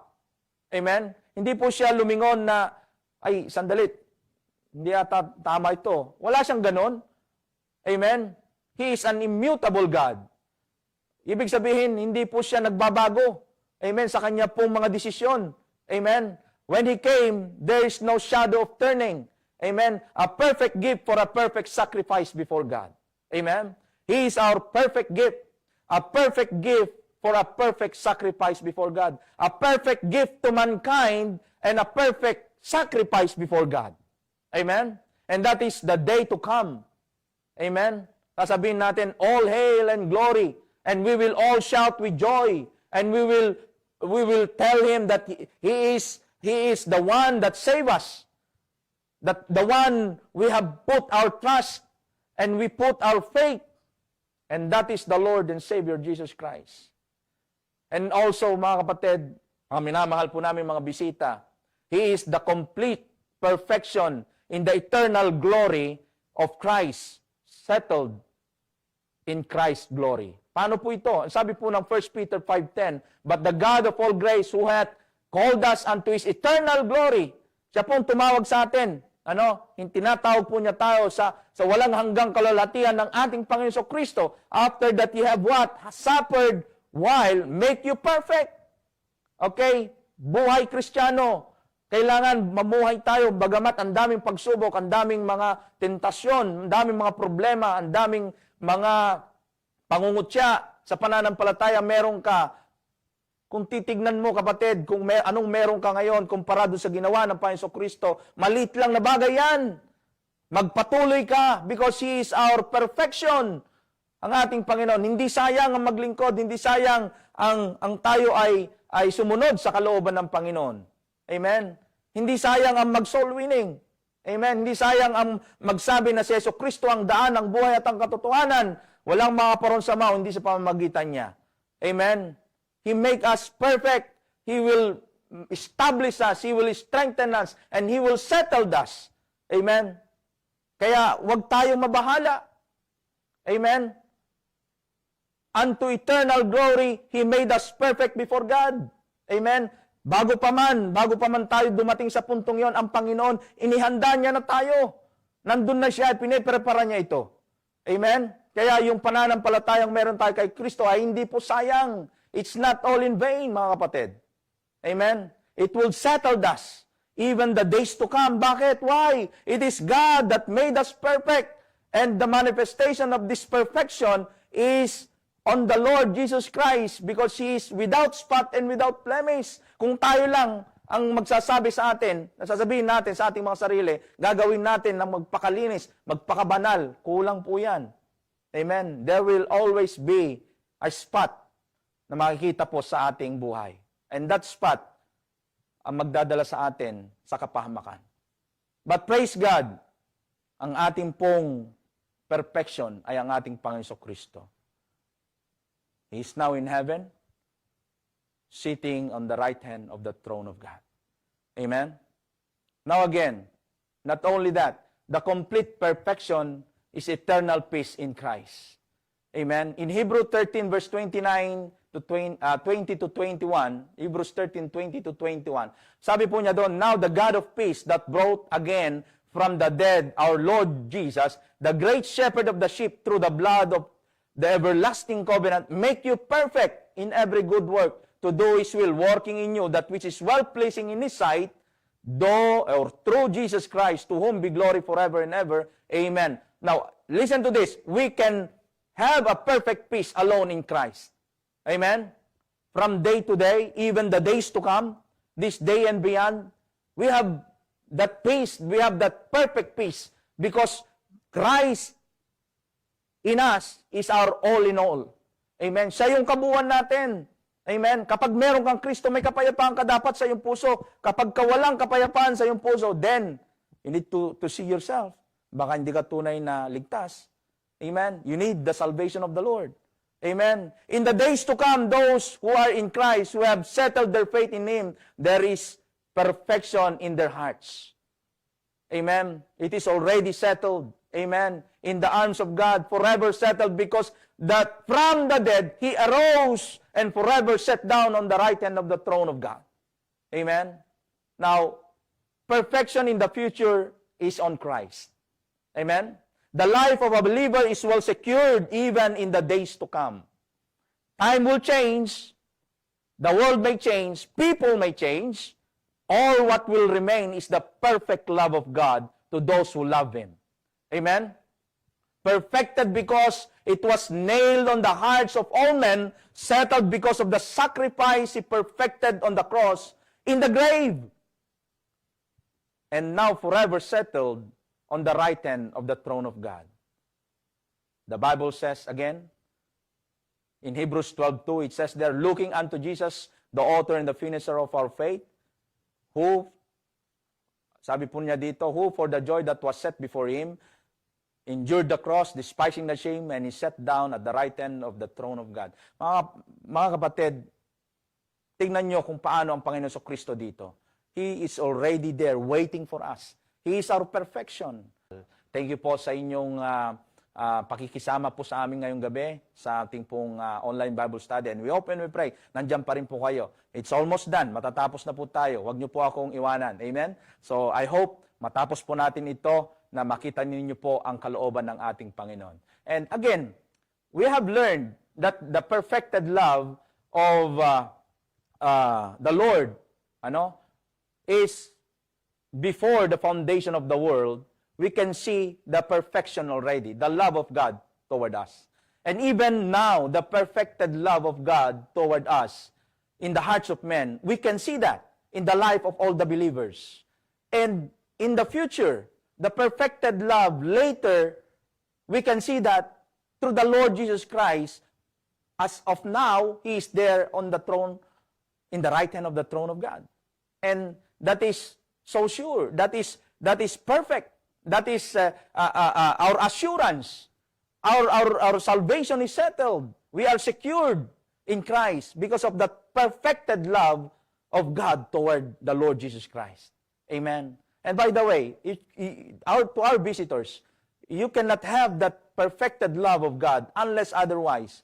Amen. Hindi po siya lumingon na, ay, sandalit, hindi ata tama ito. Wala siyang ganon. Amen? He is an immutable God. Ibig sabihin, hindi po siya nagbabago. Amen? Sa kanya pong mga desisyon. Amen? When He came, there is no shadow of turning. Amen? A perfect gift for a perfect sacrifice before God. Amen? He is our perfect gift. A perfect gift for a perfect sacrifice before God. A perfect gift to mankind and a perfect sacrifice before God. Amen? And that is the day to come. Amen? Sasabihin natin, all hail and glory, and we will all shout with joy, and we will tell Him that He is the one that saved us, that the one we have put our trust, and we put our faith, and that is the Lord and Savior Jesus Christ. And also, mga kapatid, mga minamahal po namin mga bisita, He is the complete perfection in the eternal glory of Christ, settled in Christ's glory. Paano po ito? Sabi po ng 1 Peter 5:10, but the God of all grace who hath called us unto His eternal glory. Siya po tumawag sa atin. Tinatawag po niya tayo sa walang hanggang kalalatian ng ating Panginoon Kristo. After that you have what? Suffered while make you perfect. Okay? Buhay Kristiyano. Kailangan mamuhay tayo bagamat ang daming pagsubok, ang daming mga tentasyon, ang daming mga problema, ang daming mga pangungutya sa pananampalataya meron ka. Kung titignan mo kapatid, kung anong meron ka ngayon kumpara doon sa ginawa ng Panginoon Kristo, maliit lang na bagay yan. Magpatuloy ka because He is our perfection. Ang ating Panginoon, hindi sayang ang maglingkod, hindi sayang ang tayo ay sumunod sa kalooban ng Panginoon. Amen? Hindi sayang ang mag-soul winning. Amen? Hindi sayang ang magsabi na si Yesu Kristo ang daan, ang buhay at ang katotohanan. Walang makaparoon sa mao, hindi sa pamamagitan niya. Amen? He make us perfect. He will establish us. He will strengthen us. And He will settle us. Amen? Kaya huwag tayong mabahala. Amen? Unto eternal glory, He made us perfect before God. Amen? Bago pa man tayo dumating sa puntong yon, ang Panginoon, inihanda niya na tayo. Nandun na siya at piniprepara niya ito. Amen? Kaya yung pananampalatayang meron tayo kay Kristo ay hindi po sayang. It's not all in vain, mga kapatid. Amen? It will settle us. Even the days to come. Bakit? Why? It is God that made us perfect. And the manifestation of this perfection is on the Lord Jesus Christ because He is without spot and without blemish. Kung tayo lang ang magsasabi sa atin, nasasabihin natin sa ating mga sarili, gagawin natin ng magpakalinis, magpakabanal, kulang po yan. Amen? There will always be a spot na makikita po sa ating buhay. And that spot ang magdadala sa atin sa kapahamakan. But praise God, ang ating pong perfection ay ang ating Panginoon Kristo. He is now in heaven, sitting on the right hand of the throne of God. Amen? Now again, not only that, the complete perfection is eternal peace in Christ. Amen? In Hebrews 13 verse 20 to 21, Hebrews 13, 20 to 21, sabi po niya doon, now the God of peace that brought again from the dead our Lord Jesus, the great shepherd of the sheep through the blood of the everlasting covenant, make you perfect in every good work, to do His will, working in you that which is well-pleasing in His sight, though or through Jesus Christ, to whom be glory forever and ever. Amen. Now, listen to this. We can have a perfect peace alone in Christ. Amen. From day to day, even the days to come, this day and beyond, we have that peace, we have that perfect peace, because Christ in us is our all in all. Amen. Siya yung kabuuan natin. Amen. Kapag meron kang Kristo, may kapayapaan ka dapat sa iyong puso. Kapag kawalang kapayapaan sa iyong puso, then you need to see yourself. Baka hindi ka tunay na ligtas. Amen. You need the salvation of the Lord. Amen. In the days to come, those who are in Christ, who have settled their faith in Him, there is perfection in their hearts. Amen. It is already settled. Amen. In the arms of God, forever settled, because that from the dead, He arose and forever sat down on the right hand of the throne of God. Amen. Now, perfection in the future is on Christ. Amen? The life of a believer is well secured even in the days to come. Time will change, the world may change, people may change. All what will remain is the perfect love of God to those who love Him. Amen? Perfected because it was nailed on the hearts of all men, settled because of the sacrifice He perfected on the cross in the grave, and now forever settled on the right hand of the throne of God. The Bible says again, in Hebrews 12:2, it says there, looking unto Jesus, the author and the finisher of our faith, who, sabi po niya dito, who for the joy that was set before Him, endured the cross, despising the shame, and He sat down at the right hand of the throne of God. Mga kapatid, tingnan nyo kung paano ang Panginoon Kristo dito. He is already there waiting for us. He is our perfection. Thank you po sa inyong pakikisama po sa amin ngayong gabi sa ating pong online Bible study. And we hope and we pray, nandiyan pa rin po kayo. It's almost done. Matatapos na po tayo. Huwag niyo po akong iwanan. Amen? So I hope matapos po natin ito na makita ninyo po ang kalooban ng ating Panginoon. And again, we have learned that the perfected love of the Lord is before the foundation of the world. We can see the perfection already, the love of God toward us. And even now, the perfected love of God toward us in the hearts of men, we can see that in the life of all the believers. And in the future, the perfected love later, we can see that through the Lord Jesus Christ. As of now, He is there on the throne, in the right hand of the throne of God. And that is so sure. That is perfect. That is our assurance. Our salvation is settled. We are secured in Christ because of the perfected love of God toward the Lord Jesus Christ. Amen. And by the way, to our visitors, you cannot have that perfected love of God unless otherwise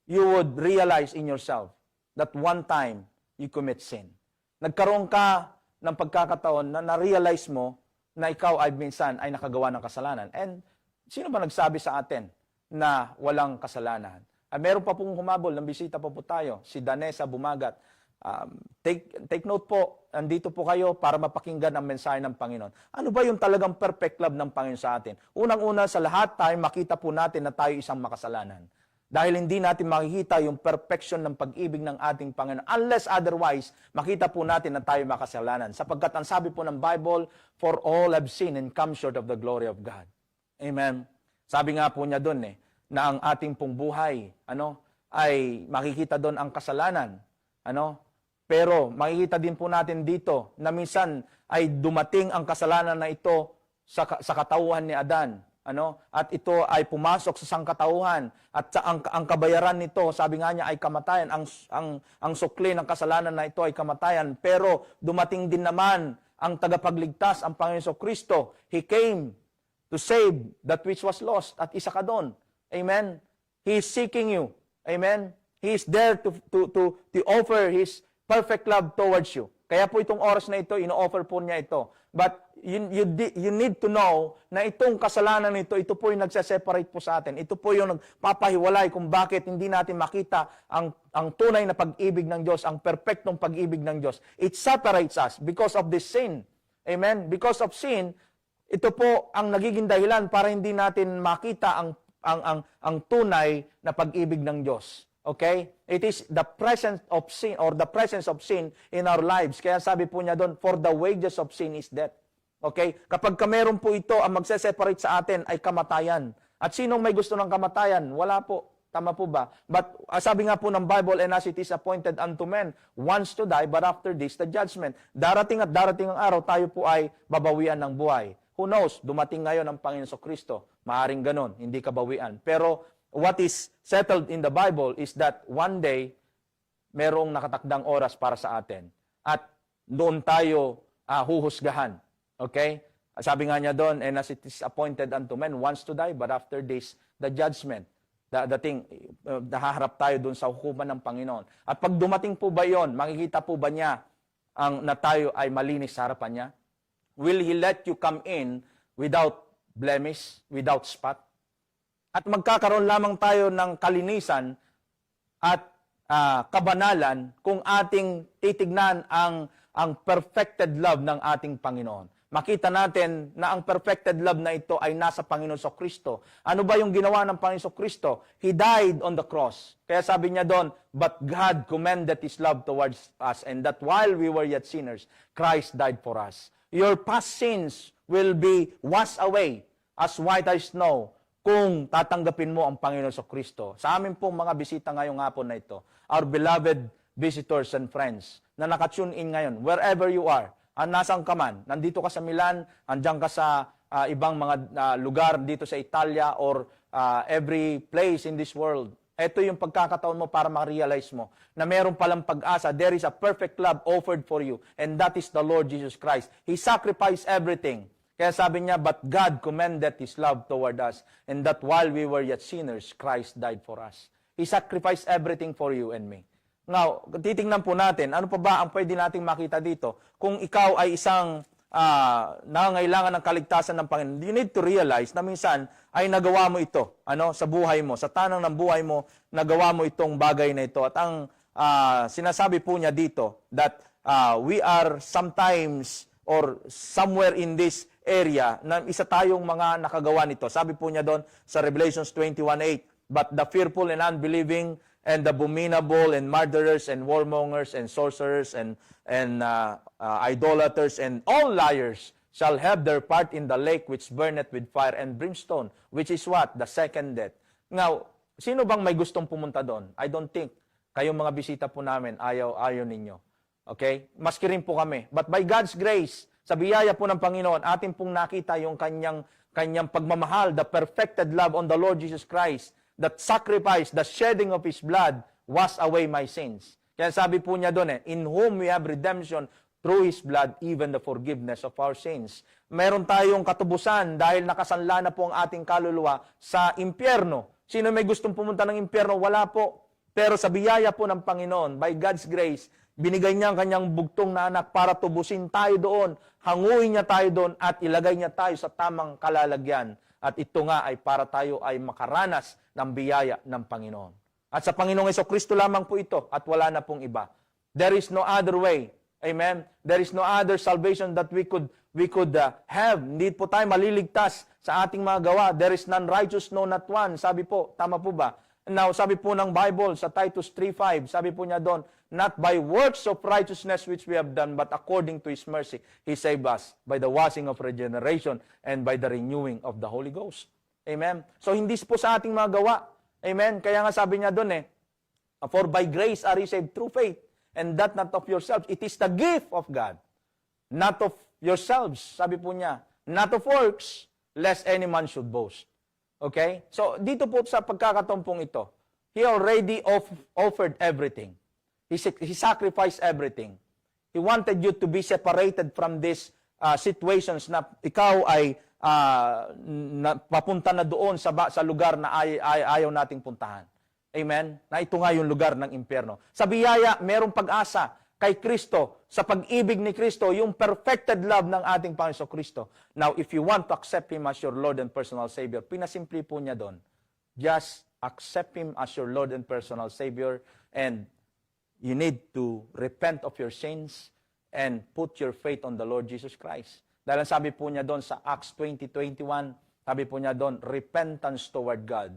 you would realize in yourself that one time you commit sin. Nagkaroon ka ng pagkakataon na na-realize mo na ikaw ay minsan ay nakagawa ng kasalanan. And sino ba nagsabi sa atin na walang kasalanan? Meron pa pong humabol, ng bisita pa po tayo, si Danessa Bumagat. Take note po, andito po kayo para mapakinggan ang mensahe ng Panginoon. Ano ba yung talagang perfect love ng Panginoon sa atin? Unang-una sa lahat tayo, makita po natin na tayo isang makasalanan. Dahil hindi natin makikita yung perfection ng pag-ibig ng ating Panginoon. Unless otherwise, makita po natin na tayo makasalanan. Sapagkat ang sabi po ng Bible, for all have sinned and come short of the glory of God. Amen. Sabi nga po niya doon na ang ating pong buhay, ay makikita doon ang kasalanan. Pero makikita din po natin dito na minsan ay dumating ang kasalanan na ito sa katauhan ni Adan. At ito ay pumasok sa sangkatauhan at ang kabayaran nito, sabi nga niya, ay kamatayan. Ang sukli ng kasalanan na ito ay kamatayan. Pero dumating din naman ang tagapagligtas, ang Panginoon Kristo. He came to save that which was lost. At isa ka doon. Amen. He is seeking you. Amen. He is there to offer His perfect love towards you. Kaya po itong oras na ito, ino-offer po niya ito. But you need to know na itong kasalanan nito, ito po yung nagse-separate po sa atin. Ito po yung nagpapahiwalay kung bakit hindi natin makita ang tunay na pag-ibig ng Diyos, ang perfectong pag-ibig ng Diyos. It separates us because of this sin. Amen? Because of sin, ito po ang nagiging dahilan para hindi natin makita ang tunay na pag-ibig ng Diyos. Okay? It is the presence of sin or the presence of sin in our lives. Kaya sabi po niya doon, for the wages of sin is death. Okay? Kapag meron po ito, ang magse-separate sa atin ay kamatayan. At sinong may gusto ng kamatayan? Wala po. Tama po ba? But sabi nga po ng Bible, and as it is appointed unto men, once to die, but after this, the judgment. Darating at darating ang araw, tayo po ay babawian ng buhay. Who knows? Dumating ngayon ang Panginoon Kristo. Maaring ganon, hindi kabawian. Pero what is settled in the Bible is that one day, merong nakatakdang oras para sa atin. At doon tayo huhusgahan. Okay? Sabi nga niya doon, and as it is appointed unto men, once to die, but after this, the judgment. Nahaharap tayo doon sa hukuman ng Panginoon. At pag dumating po ba yon, makikita po ba niya na tayo ay malinis sa harapan niya? Will He let you come in without blemish, without spot? At magkakaroon lamang tayo ng kalinisan at kabanalan kung ating titignan ang perfected love ng ating Panginoon. Makita natin na ang perfected love na ito ay nasa Panginoon Kristo. Ano ba yung ginawa ng Panginoon Kristo? He died on the cross. Kaya sabi niya doon, but God commended His love towards us, and that while we were yet sinners, Christ died for us. Your past sins will be washed away as white as snow kung tatanggapin mo ang Panginoon Kristo. Sa amin pong mga bisita ngayong hapon na ito, our beloved visitors and friends na nakatune in ngayon, wherever you are, nasaan ka man, nandito ka sa Milan, andyan ka sa ibang mga lugar dito sa Italia or every place in this world. Ito yung pagkakataon mo para ma-realize mo na meron palang pag-asa. There is a perfect love offered for you, and that is the Lord Jesus Christ. He sacrificed everything. Kaya sabi niya, but God commended His love toward us, and that while we were yet sinners, Christ died for us. He sacrificed everything for you and me. Now, titingnan po natin, ano pa ba ang pwede nating makita dito? Kung ikaw ay isang nangangailangan ng kaligtasan ng Panginoon, you need to realize na minsan ay nagawa mo ito sa buhay mo, sa tanang ng buhay mo, nagawa mo itong bagay na ito. At ang sinasabi po niya dito, that we are sometimes or somewhere in this area, na isa tayong mga nakagawa nito. Sabi po niya doon sa Revelations 21:8, but the fearful and unbelieving and the abominable and murderers and warmongers and sorcerers and idolaters and all liars shall have their part in the lake which burneth with fire and brimstone, which is what? The second death. Now, sino bang may gustong pumunta doon? I don't think. Kayong mga bisita po namin, ayaw ninyo. Okay? Maski rin po kami. But by God's grace, sa biyaya po ng Panginoon, atin pong nakita yung kanyang pagmamahal, the perfected love on the Lord Jesus Christ, that sacrifice, the shedding of His blood, wash away my sins. Kaya sabi po niya doon, in whom we have redemption through His blood, even the forgiveness of our sins. Meron tayong katubusan dahil nakasanla na po ang ating kaluluwa sa impyerno. Sino may gustong pumunta ng impyerno? Wala po. Pero sa biyaya po ng Panginoon, by God's grace, binigay niya ang kanyang bugtong na anak para tubusin tayo doon, hanguin niya tayo doon, at ilagay niya tayo sa tamang kalalagyan. At ito nga ay para tayo ay makaranas ng biyaya ng Panginoon. At sa Panginoong Kristo lamang po ito at wala na pong iba. There is no other way. Amen? There is no other salvation that we could have. Hindi po tayo maliligtas sa ating mga gawa. There is none righteous, no not one. Sabi po, tama po ba? Now, sabi po ng Bible sa Titus 3:5, sabi po niya doon, not by works of righteousness which we have done, but according to His mercy, He saved us by the washing of regeneration and by the renewing of the Holy Ghost. Amen? So, hindi po sa ating mga gawa. Amen? Kaya nga sabi niya doon for by grace are you saved through faith, and that not of yourselves. It is the gift of God, not of yourselves. Sabi po niya, not of works, lest any man should boast. Okay? So, dito po sa pagkakatampong ito, He already offered everything. He sacrificed everything. He wanted you to be separated from these situations na ikaw ay papunta na doon sa lugar na ayaw nating puntahan. Amen? Na ito nga yung lugar ng impyerno. Sa biyaya, merong pag-asa kay Kristo, sa pag-ibig ni Kristo, yung perfected love ng ating Panginoon Kristo. Now, if you want to accept Him as your Lord and personal Savior, pinasimpli po niya doon. Just accept Him as your Lord and personal Savior, and you need to repent of your sins and put your faith on the Lord Jesus Christ. Dahil sabi po niya doon sa Acts 20:21, sabi po niya doon, repentance toward God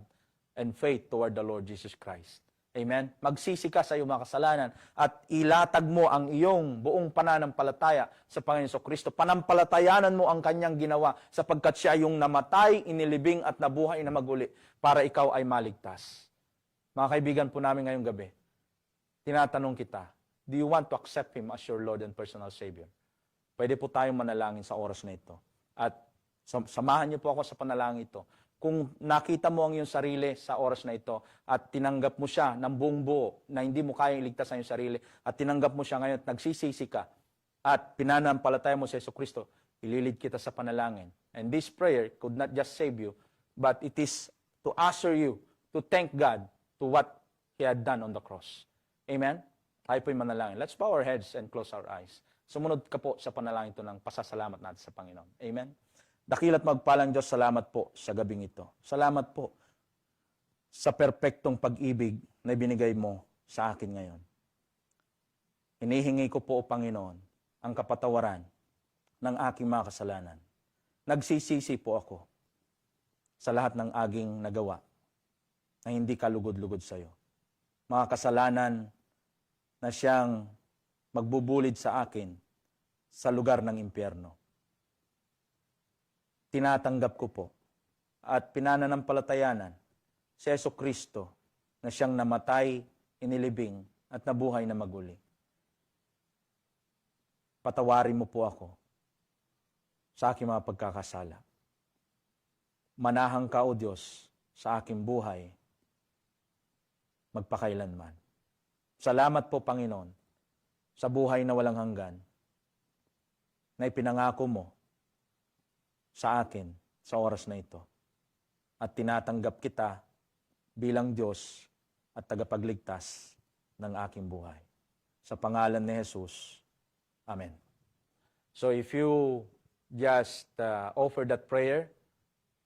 and faith toward the Lord Jesus Christ. Amen? Magsisi ka sa iyong mga kasalanan at ilatag mo ang iyong buong pananampalataya sa Panginoon Kristo. Panampalatayanan mo ang kanyang ginawa sapagkat siya yung namatay, inilibing at nabuhay na maguli para ikaw ay maligtas. Mga kaibigan po namin ngayong gabi, tinatanong kita, do you want to accept Him as your Lord and personal Savior? Pwede po tayong manalangin sa oras na ito. At samahan niyo po ako sa panalangin ito. Kung nakita mo ang iyong sarili sa oras na ito at tinanggap mo siya ng buong buo na hindi mo kayang iligtas ang iyong sarili at tinanggap mo siya ngayon at nagsisisi ka at pinanampalataya mo sa Kristo, ililid kita sa panalangin. And this prayer could not just save you, but it is to usher you to thank God to what He had done on the cross. Amen? Tayo po'y manalangin. Let's bow our heads and close our eyes. Sumunod ka po sa panalangin ito ng pasasalamat natin sa Panginoon. Amen? Dakila't magpalang Diyos, salamat po sa gabing ito. Salamat po sa perpektong pag-ibig na binigay mo sa akin ngayon. Hinihingi ko po, O Panginoon, ang kapatawaran ng aking mga kasalanan. Nagsisisi po ako sa lahat ng aking nagawa na hindi kalugod-lugod sa iyo. Mga kasalanan na siyang magbubulid sa akin sa lugar ng impyerno. Tinatanggap ko po at pinananampalatayanan si Jesucristo na siyang namatay, inilibing at nabuhay na maguli. Patawarin mo po ako sa aking mga pagkakasala. Manahang ka, O Diyos, sa aking buhay magpakailanman. Salamat po, Panginoon, sa buhay na walang hanggan na ipinangako mo sa akin sa oras na ito. At tinatanggap kita bilang Diyos at tagapagligtas ng aking buhay. Sa pangalan ni Jesus, Amen. So if you just offer that prayer,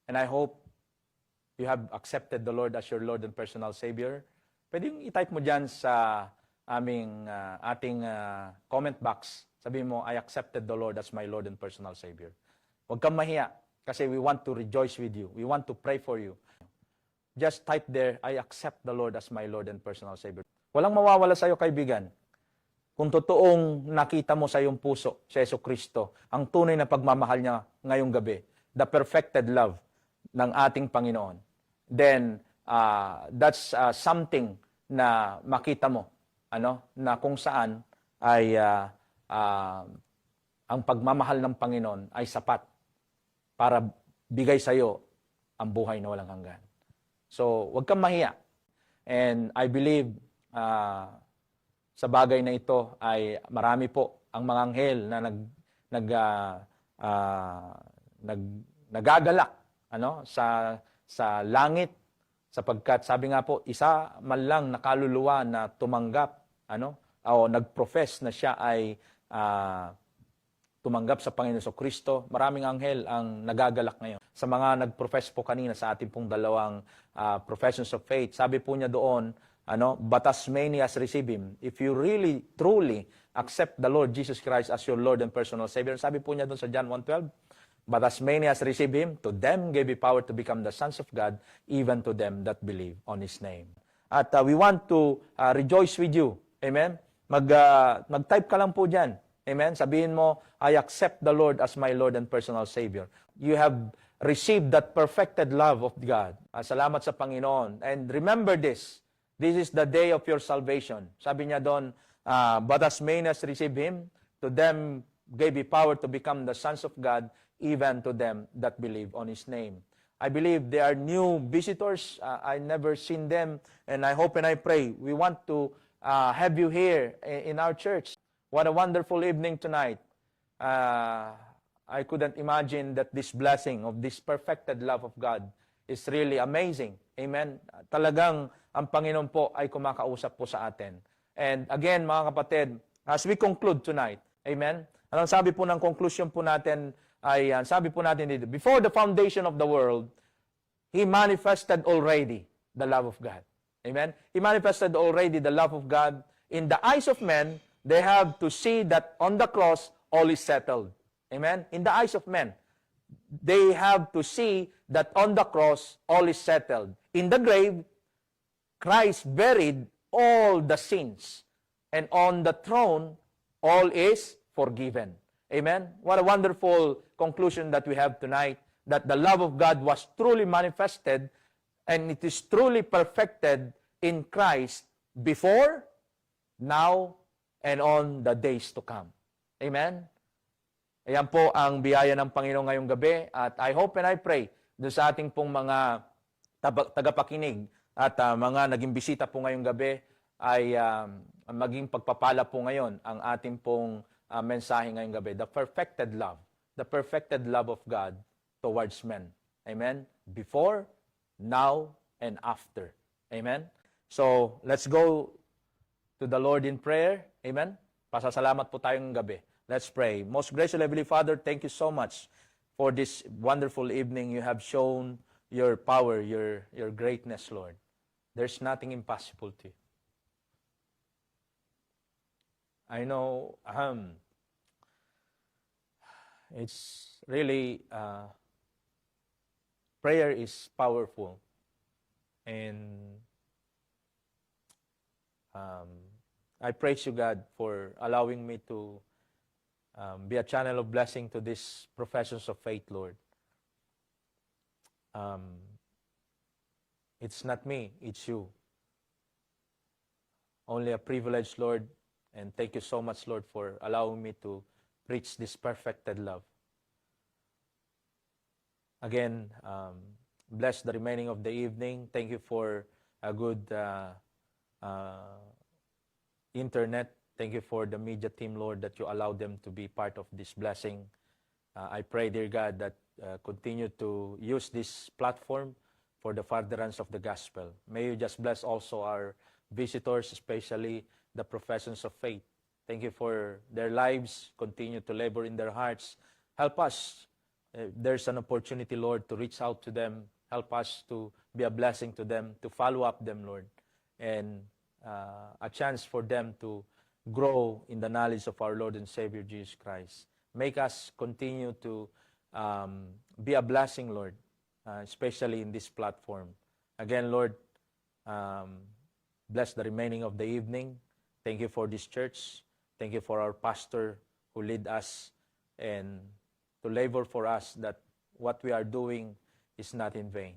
and I hope you have accepted the Lord as your Lord and personal Savior, pwede yung i-type mo dyan sa ating comment box. Sabihin mo, I accepted the Lord as my Lord and personal Savior. Huwag kang mahiya kasi we want to rejoice with you. We want to pray for you. Just type there, I accept the Lord as my Lord and personal Savior. Walang mawawala sa iyo, kaibigan. Kung totoong nakita mo sa iyong puso, si Jesucristo, ang tunay na pagmamahal niya ngayong gabi, the perfected love ng ating Panginoon, then that's something na makita mo, na kung saan ay ang pagmamahal ng Panginoon ay sapat para bigay sa iyo ang buhay na walang hanggan. So, huwag kang mahiya. And I believe sa bagay na ito ay marami po ang mga anghel na nagagalak sa langit, sapagkat sabi nga po, isa man lang na kaluluwa na tumanggap o nagprofess na siya ay tumanggap sa Panginoon Kristo. Maraming anghel ang nagagalak ngayon. Sa mga nagprofess po kanina sa ating pong dalawang professions of faith, sabi po niya doon, but as many as receive Him, if you really, truly accept the Lord Jesus Christ as your Lord and personal Savior, sabi po niya doon sa John 1:12, but as many as receive Him, to them gave He power to become the sons of God, even to them that believe on His name. At we want to rejoice with you. Amen? Mag-type ka lang po dyan. Amen? Sabihin mo, I accept the Lord as my Lord and personal Savior. You have received that perfected love of God. Salamat sa Panginoon. And remember this, this is the day of your salvation. Sabi niya doon, but as many as receive Him, to them gave He power to become the sons of God, even to them that believe on His name. I believe they are new visitors. I never seen them, and I hope and I pray we want to have you here in our church. What a wonderful evening tonight. I couldn't imagine that this blessing of this perfected love of God is really amazing. Amen? Talagang ang Panginoon po ay kumakausap po sa atin. And again, mga kapatid, as we conclude tonight, amen? Anong sabi po ng conclusion po natin ay, sabi po natin dito, before the foundation of the world, He manifested already the love of God. Amen? He manifested already the love of God. In the eyes of men, they have to see that on the cross, all is settled. Amen? In the eyes of men, they have to see that on the cross, all is settled. In the grave, Christ buried all the sins. And on the throne, all is forgiven. Amen? What a wonderful conclusion that we have tonight, that the love of God was truly manifested and it is truly perfected in Christ before, now, and on the days to come. Amen? Ayan po ang biyaya ng Panginoon ngayong gabi at I hope and I pray doon sa ating pong mga tagapakinig at mga naging bisita po ngayong gabi ay maging pagpapala po ngayon ang ating pong mensahe ngayong gabi. The perfected love of God towards men. Amen? Before, now, and after. Amen? So, let's go to the Lord in prayer. Amen? Pasasalamat po tayong gabi. Let's pray. Most gracious Heavenly Father, thank you so much for this wonderful evening. You have shown your power, your greatness, Lord. There's nothing impossible to you. I know it's really, prayer is powerful. And I praise you, God, for allowing me to be a channel of blessing to these professions of faith, Lord. It's not me, it's you. Only a privilege, Lord, and thank you so much, Lord, for allowing me to preach this perfected love. Again, bless the remaining of the evening. Thank you for a good internet. Thank you for the media team, Lord, that you allowed them to be part of this blessing. I pray, dear God, that continue to use this platform for the furtherance of the gospel. May you just bless also our visitors, especially the professions of faith. Thank you for their lives. Continue to labor in their hearts. Help us. There's an opportunity, Lord, to reach out to them. Help us to be a blessing to them, to follow up them, Lord, and a chance for them to grow in the knowledge of our Lord and Savior Jesus Christ. Make us continue to be a blessing, Lord, especially in this platform. Again, Lord, bless the remaining of the evening. Thank you for this church. Thank you for our pastor who lead us and to labor for us that what we are doing is not in vain.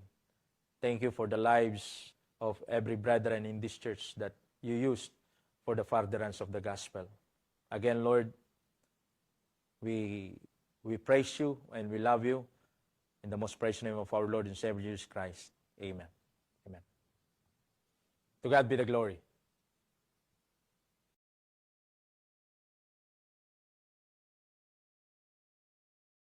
Thank you for the lives of every brethren in this church that you used for the furtherance of the gospel. Again, Lord, we praise you and we love you. In the most precious name of our Lord and Savior Jesus Christ. Amen. Amen. To God be the glory.